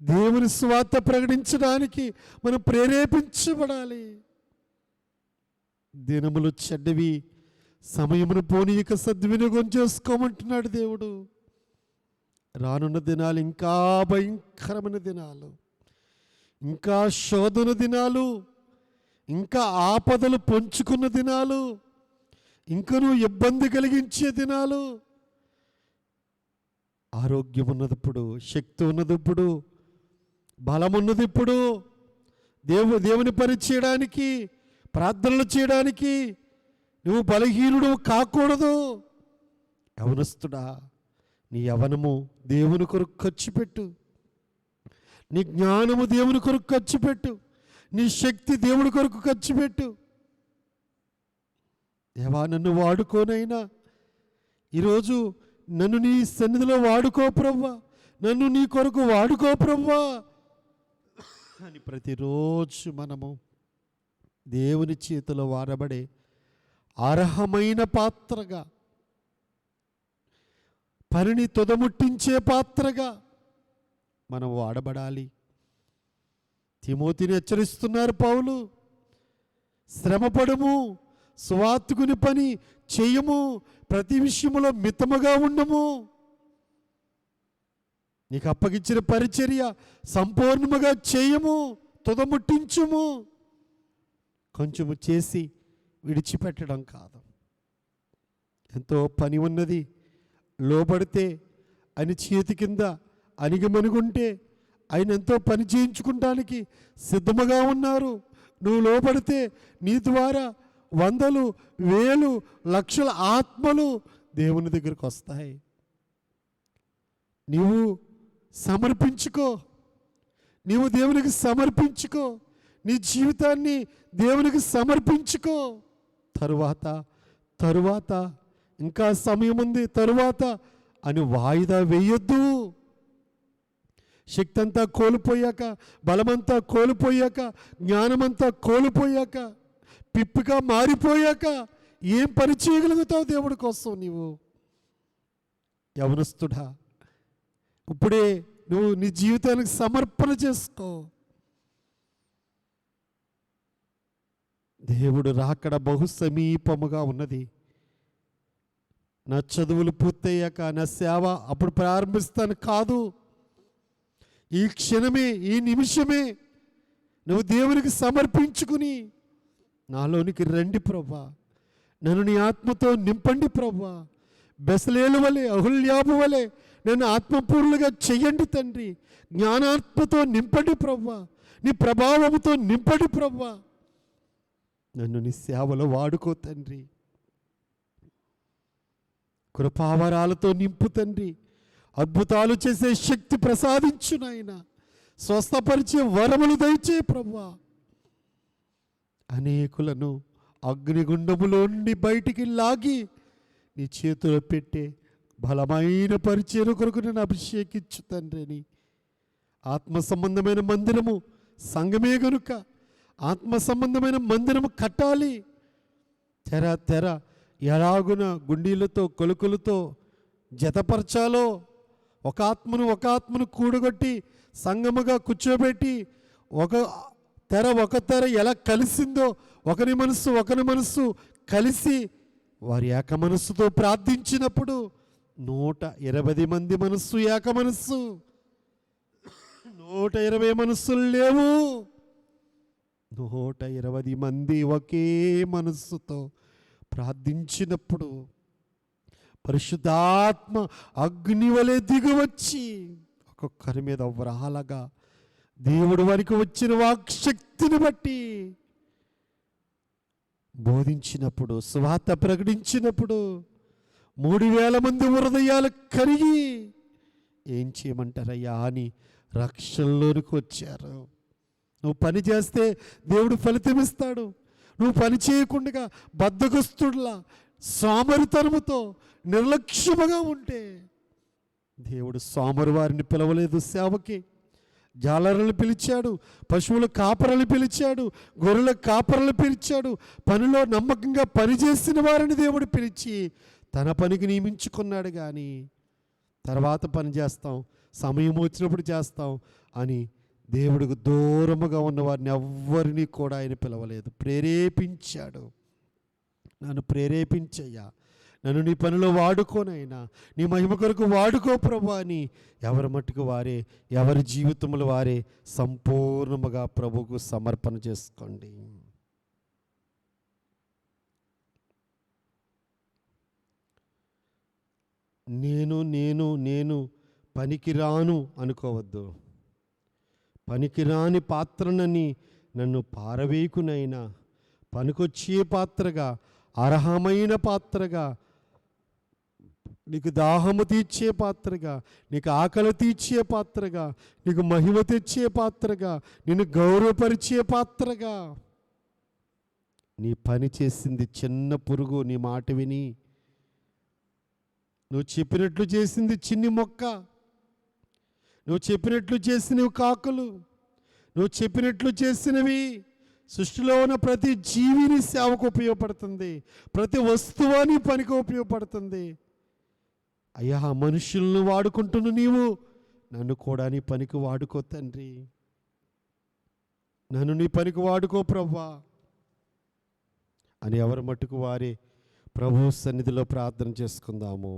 దేవుని స్వార్థ ప్రకటించడానికి మనం ప్రేరేపించబడాలి. దినములు చెడ్డవి, సమయమును పోనీయక సద్వినియోగం చేసుకోమంటున్నాడు దేవుడు. రానున్న దినాలు ఇంకా భయంకరమైన దినాలు, ఇంకా శోధన దినాలు, ఇంకా ఆపదలు పొంచుకున్న దినాలు, ఇంకనూ ఇబ్బంది కలిగించే దినాలు. ఆరోగ్యం ఉన్నదిప్పుడు, శక్తి ఉన్నదిప్పుడు, బలం ఉన్నది ఇప్పుడు. దేవుని పని చేయడానికి, ప్రార్థనలు చేయడానికి నువ్వు బలహీనుడు కాకూడదు. యవనస్తుడా, నీ యవనము దేవుని కొరకు ఖర్చు పెట్టు, నీ జ్ఞానము దేవుని కొరకు ఖర్చు పెట్టు, నీ శక్తి దేవుని కొరకు ఖర్చు పెట్టు. దేవా, నన్ను వాడుకోనైనా ఈరోజు నన్ను నీ సన్నిధిలో వాడుకో ప్రభువా, నన్ను నీ కొరకు వాడుకో ప్రభువా అని ప్రతిరోజు మనము దేవుని చేతిలో వాడబడే అర్హమైన పాత్రగా, పనిని తుదముట్టించే పాత్రగా మనం వాడబడాలి. తిమోతిని హెచ్చరిస్తున్నారు పౌలు, శ్రమపడము, సువార్తికుని పని చేయము, ప్రతి విషయములో మితముగా ఉండము, నీకు అప్పగించిన పరిచర్య సంపూర్ణముగా చేయము, తుదముట్టించుము. కొంచెము చేసి విడిచిపెట్టడం కాదు. ఎంతో పని ఉన్నది, లోబడితే ఆయన చేతి కింద అణిగిమణిగుంటే ఆయన ఎంతో పని చేయించుకుంటానికి సిద్ధముగా ఉన్నారు. నువ్వు లోబడితే నీ ద్వారా వందలు, వేలు, లక్షల ఆత్మలు దేవుని దగ్గరికి వస్తాయి. నీవు సమర్పించుకో, నీవు దేవునికి సమర్పించుకో, నీ జీవితాన్ని దేవునికి సమర్పించుకో. తరువాత ఇంకా సమయం ఉంది తరువాత అని వాయిదా వేయొద్దు. శక్తి అంతా కోల్పోయాక, బలమంతా కోల్పోయాక, జ్ఞానమంతా కోల్పోయాక, పిప్పిగా మారిపోయాక ఏం పని చేయగలుగుతావు దేవుడి కోసం? నీవు యవనస్తుడా, ఇప్పుడే నువ్వు నీ జీవితానికి సమర్పణ చేసుకో. దేవుడు రాకడ బహు సమీపముగా ఉన్నది. నా చదువులు పూర్తయ్యాక నా సేవ అప్పుడు ప్రారంభిస్తాను కాదు, ఈ క్షణమే, ఈ నిమిషమే నువ్వు దేవునికి సమర్పించుకుని, నాలోనికి రండి ప్రభువా, నన్ను నీ ఆత్మతో నింపండి ప్రభువా, బెసలేలు వలె, అహుల్యాబు వలె నన్ను ఆత్మపూర్ణులుగా చెయ్యండి తండ్రి, జ్ఞానాత్మతో నింపండి ప్రభువా, నీ ప్రభావముతో నింపండి ప్రభువా, నన్ను నీ సేవలో వాడుకో తండ్రి, కృపావరాలతో నింపు తండ్రి, అద్భుతాలు చేసే శక్తి ప్రసాదించు నాయన, స్వస్థపరిచే వరములు దయచే ప్రభువా. అనేకులను అగ్నిగుండములోండి బయటికి లాగి నీ చేతిలో పెట్టే బలమైన పరిచయం కొరకు నేను అభిషేకించు తండ్రిని. ఆత్మ సంబంధమైన మందిరము సంఘమే గనుక ఆత్మ సంబంధమైన మందిరము కట్టాలి. తెర ఎలాగున గుండీలతో కొలుకులతో జతపరచాలో, ఒక ఆత్మను కూడగొట్టి సంగముగా కూర్చోబెట్టి ఒక తెర ఎలా కలిసిందో, ఒకరి మనస్సు కలిసి వారి ఏక మనస్సుతో ప్రార్థించినప్పుడు 120 మంది మనస్సు ఏక మనస్సు, 120 మనస్సులు లేవు, 120 మంది ఒకే మనస్సుతో ప్రార్థించినప్పుడు పరిశుద్ధాత్మ అగ్ని వలె దిగివచ్చి ఒక్కొక్కరి మీద వ్రాలగా దేవుడు వారికి వచ్చిన వాక్శక్తిని బట్టి బోధించినప్పుడు, సువార్త ప్రకటించినప్పుడు 3000 మంది హృదయాలు కరిగి ఏం చేయమంటారయ్యా అని రక్షణలోనికి వచ్చారు. నువ్వు పని చేస్తే దేవుడు ఫలితం ఇస్తాడు. నువ్వు పని చేయకుండా బద్ధకస్తుడిలా సోమరితనముతో నిర్లక్ష్యముగా ఉంటే, దేవుడు సోమరి వారిని పిలవలేదు సేవకి. జాలరులను పిలిచాడు, పశువుల కాపరలు పిలిచాడు, గొర్రెల కాపరలు పిలిచాడు. పనిలో నమ్మకంగా పనిచేసిన వారిని దేవుడు పిలిచి తన పనికి నియమించుకున్నాడు. కానీ తర్వాత పని చేస్తాం, సమయం వచ్చినప్పుడు చేస్తాం అని దేవుడికి దూరముగా ఉన్న వారిని ఎవ్వరినీ కూడా ఆయన పిలవలేదు. ప్రేరేపించాడు. నన్ను ప్రేరేపించయ్యా, నన్ను నీ పనిలో వాడుకోనైనా, నీ మహిమ కొరకు వాడుకో ప్రభా అని ఎవరి మట్టుకు వారే, ఎవరి జీవితములు వారే సంపూర్ణముగా ప్రభువుకు సమర్పణ చేసుకోండి. నేను నేను నేను పనికిరాను అనుకోవద్దు. పనికిరాని పాత్రనని నన్ను పారవేకునైనా పనికొచ్చే పాత్రగా, అర్హమైన పాత్రగా, నీకు దాహము తీర్చే పాత్రగా, నీకు ఆకలి తీర్చే పాత్రగా, నీకు మహిమ తెచ్చే పాత్రగా, నిన్ను గౌరవపరిచే పాత్రగా. నీ పని చేసింది చిన్న పురుగు, నీ మాట విని నువ్వు చెప్పినట్లు చేసింది చిన్ని మొక్క, నువ్వు చెప్పినట్లు చేసినవి కాకులు, నువ్వు చెప్పినట్లు చేసినవి సృష్టిలో ఉన్న ప్రతి జీవిని సేవకు ఉపయోగపడుతుంది, ప్రతి వస్తువుని పనికి ఉపయోగపడుతుంది. అయ్యా, మనుషులను వాడుకుంటున్న నీవు నన్ను కూడా నీ పనికి వాడుకో తండ్రి, నన్ను నీ పనికి వాడుకో ప్రభా అని ఎవరి మట్టుకు వారే ప్రభు సన్నిధిలో ప్రార్థన చేసుకుందాము.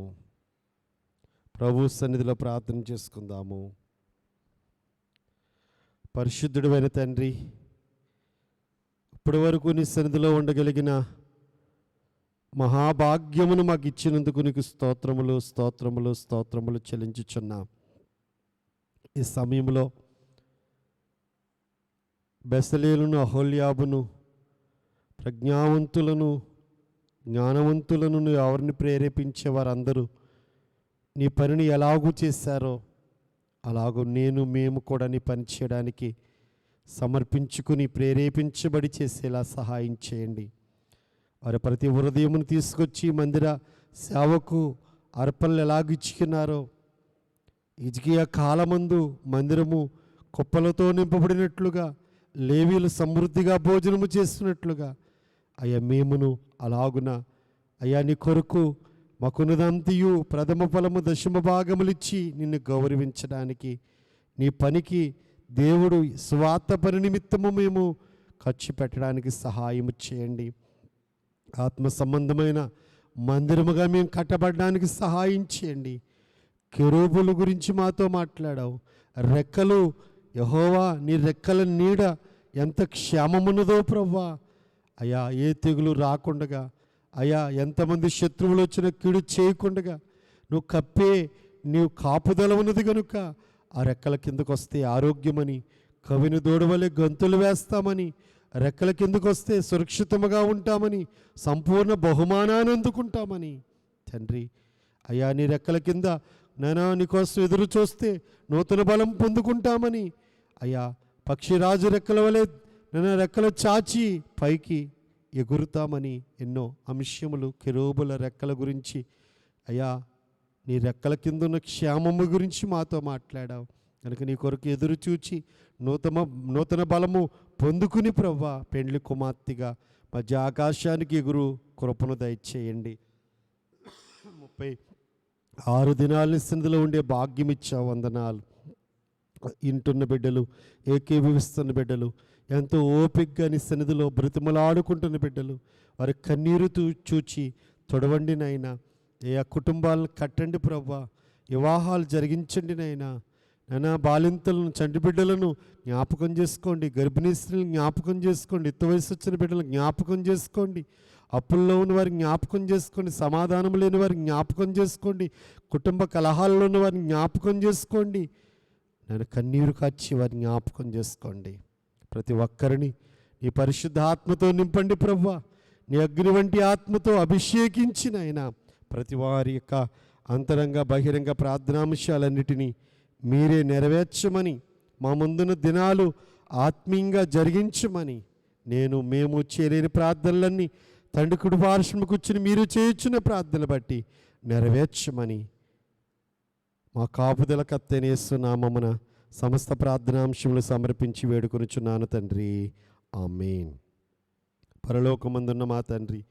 ప్రభు సన్నిధిలో ప్రార్థన చేసుకుందాము. పరిశుద్ధుడైన తండ్రి, ఇప్పటి వరకు నీ సన్నిధిలో ఉండగలిగిన మహాభాగ్యమును మాకు ఇచ్చినందుకు నీకు స్తోత్రములు స్తోత్రములు స్తోత్రములు చెల్లించుచున్నాం. ఈ సమయంలో బెసలేలును, అహోల్యాబును, ప్రజ్ఞావంతులను, జ్ఞానవంతులను నువ్వు ఎవరిని ప్రేరేపించే వారందరూ నీ పనిని ఎలాగూ చేశారో అలాగూ మేము కూడా నీ పని చేయడానికి సమర్పించుకుని ప్రేరేపించబడి చేసేలా సహాయం చేయండి. వారి ప్రతి హృదయమును తీసుకొచ్చి మందిర సేవకు అర్పణలు ఎలాగిచ్చుకున్నారో, హిజ్కియా కాలమందు మందిరము కుప్పలతో నింపబడినట్లుగా, లేవీలు సమృద్ధిగా భోజనము చేస్తున్నట్లుగా అయ్యా మేమును అలాగున అయ్యా నీ కొరకు మకునుదంతియు ప్రథమ ఫలము దశమ భాగములిచ్చి నిన్ను గౌరవించడానికి, నీ పనికి దేవుడు స్వార్థ పని నిమిత్తము మేము ఖర్చు పెట్టడానికి సహాయం చేయండి. ఆత్మ సంబంధమైన మందిరముగా మేము కట్టబడడానికి సహాయం చేయండి. కెరూబుల గురించి మాతో మాట్లాడావు. రెక్కలు, యెహోవా నీ రెక్కల నీడ ఎంత క్షేమమున్నదో ప్రభువా. అయ్యా, ఏ తెగులు రాకుండగా, అయ్యా ఎంతమంది శత్రువులు వచ్చిన కీడు చేయకుండగా నువ్వు కప్పే నీవు కాపుదల ఉన్నది కనుక ఆ రెక్కల కిందకు వస్తే ఆరోగ్యమని, కవిని దూడవలే గంతులు వేస్తామని, రెక్కల కిందకు వస్తే సురక్షితముగా ఉంటామని, సంపూర్ణ బహుమానాన్ని అందుకుంటామని తండ్రి. అయ్యా, నీ రెక్కల కింద నేనా నీకోసం ఎదురు చూస్తే నూతన బలం పొందుకుంటామని, అయ్యా పక్షిరాజు రెక్కల వలె నేను రెక్కలు చాచి పైకి ఎగురుతామని ఎన్నో అంశములు కెరూబుల రెక్కల గురించి, అయ్యా నీ రెక్కల కింద ఉన్న క్షేమము గురించి మాతో మాట్లాడావు కనుక నీ కొరకు ఎదురు చూచి నూతన బలము పొందుకుని ప్రవ్వా పెండ్లి కుమార్తెగా మధ్య ఆకాశానికి ఎగురు కృపను దయచేయండి. 36 దినాల సన్నిధిలో ఉండే భాగ్యం ఇచ్చావు, వందనాలు. ఇంటున్న బిడ్డలు, ఏకీభవిస్తున్న బిడ్డలు, ఎంతో ఓపికగా నీ సన్నిధిలో బ్రతిమలాడుకుంటున్న బిడ్డలు, వారి కన్నీరు చూచి తొడవండి నైనా. ఏ కుటుంబాలను కట్టండి ప్రవ్వా, వివాహాలు జరిగించండి నైనా. నైనా బాలింతలను, చంటి బిడ్డలను జ్ఞాపకం చేసుకోండి, గర్భిణీ స్త్రీలను జ్ఞాపకం చేసుకోండి, ఎత్తు వయసు వచ్చిన బిడ్డలను జ్ఞాపకం చేసుకోండి, అప్పుల్లో ఉన్న వారిని జ్ఞాపకం చేసుకోండి, సమాధానం లేని వారిని జ్ఞాపకం చేసుకోండి, కుటుంబ కలహాల్లో ఉన్న వారిని జ్ఞాపకం చేసుకోండి. నేను కన్నీరు కాచి వారిని జ్ఞాపకం చేసుకోండి. ప్రతి ఒక్కరిని నీ పరిశుద్ధ ఆత్మతో నింపండి ప్రవ్వా. నీ అగ్ని వంటి ఆత్మతో అభిషేకించిన ఆయన ప్రతి వారి యొక్క అంతరంగ బహిరంగ ప్రార్థనాంశాలన్నిటినీ మీరే నెరవేర్చమని, మా ముందున్న దినాలు ఆత్మీయంగా జరిగించమని, మేము చేయలేని ప్రార్థనలన్నీ తండ్రి కుడి పార్శ్వము కూర్చుని మీరు చేయుచున్న ప్రార్థనలు బట్టి నెరవేర్చమని మా కాపుదల కత్తెనేస్తు నామమున సమస్త ప్రార్థనాంశములు సమర్పించి వేడుకొనుచున్నాను తండ్రి. ఆమేన్. పరలోకమందున్న మా తండ్రి,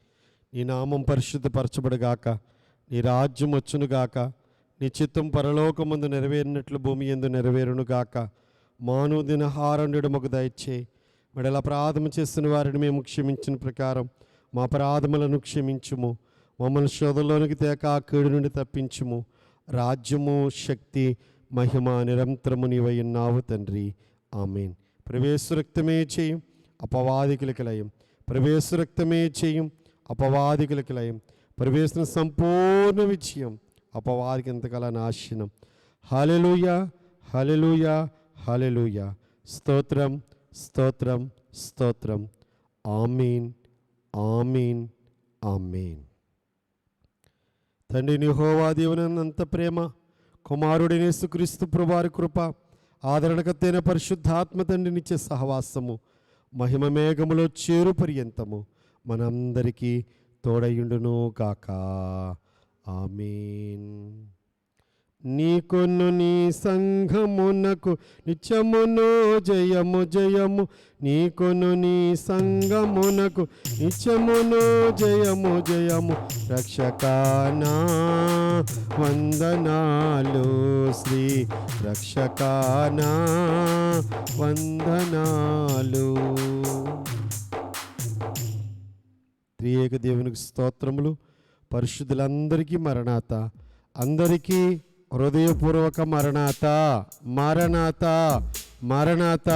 నీ నామం పరిశుద్ధపరచబడుగాక, నీ రాజ్యం వచ్చునుగాక, నీ చిత్తం పరలోకమందు నెరవేరినట్లు భూమి యందు నెరవేరునుగాక. మానుదిన హారణుడు మాకు దయచే, మడల అపరాధము చేస్తున్న వారిని మేము క్షమించిన ప్రకారం మా అపరాధములను క్షమించుము. మమ్మల్ని శోధంలోనికి తేక ఆ కీడు నుండి తప్పించుము. రాజ్యము, శక్తి, మహిమ నిరంతరము నీవై ఉన్నావు తండ్రి. ఆమేన్. ప్రవేశ రక్తమే చేయం అపవాదికులకి లయం, ప్రవేశ రక్తమే చేయం అపవాదికులకి లయం, ప్రవేశన సంపూర్ణ విజయం, అపవాదికి ఎంతకాల నాశనం. హల్లెలూయా, హల్లెలూయా, హల్లెలూయా. స్తోత్రం, స్తోత్రం, స్తోత్రం. ఆమేన్, ఆమేన్, ఆమేన్. తండ్రి యెహోవా దేవునంత ప్రేమ, కుమారుడైన యేసుక్రీస్తు ప్రభువారి కృప, ఆదరణకర్తైన పరిశుద్ధాత్మ తండ్రి నిత్య సహవాసము, మహిమ మేఘములో చేరు పర్యంతము మనందరికీ తోడయుండును గాక. ఆమేన్. నీకును నీ సంఘమునకు నిత్యమును జయము జయము, నీకును నీ సంఘమునకు నిత్యమును జయము జయము. రక్షకానా వందనాలు, శ్రీ రక్షకానా వందనాలు. త్రియేక దేవునికి స్తోత్రములు. పరిశుద్ధులందరికీ మరణాత, అందరికీ హృదయపూర్వక మరణాత, మరణాత, మరణాత.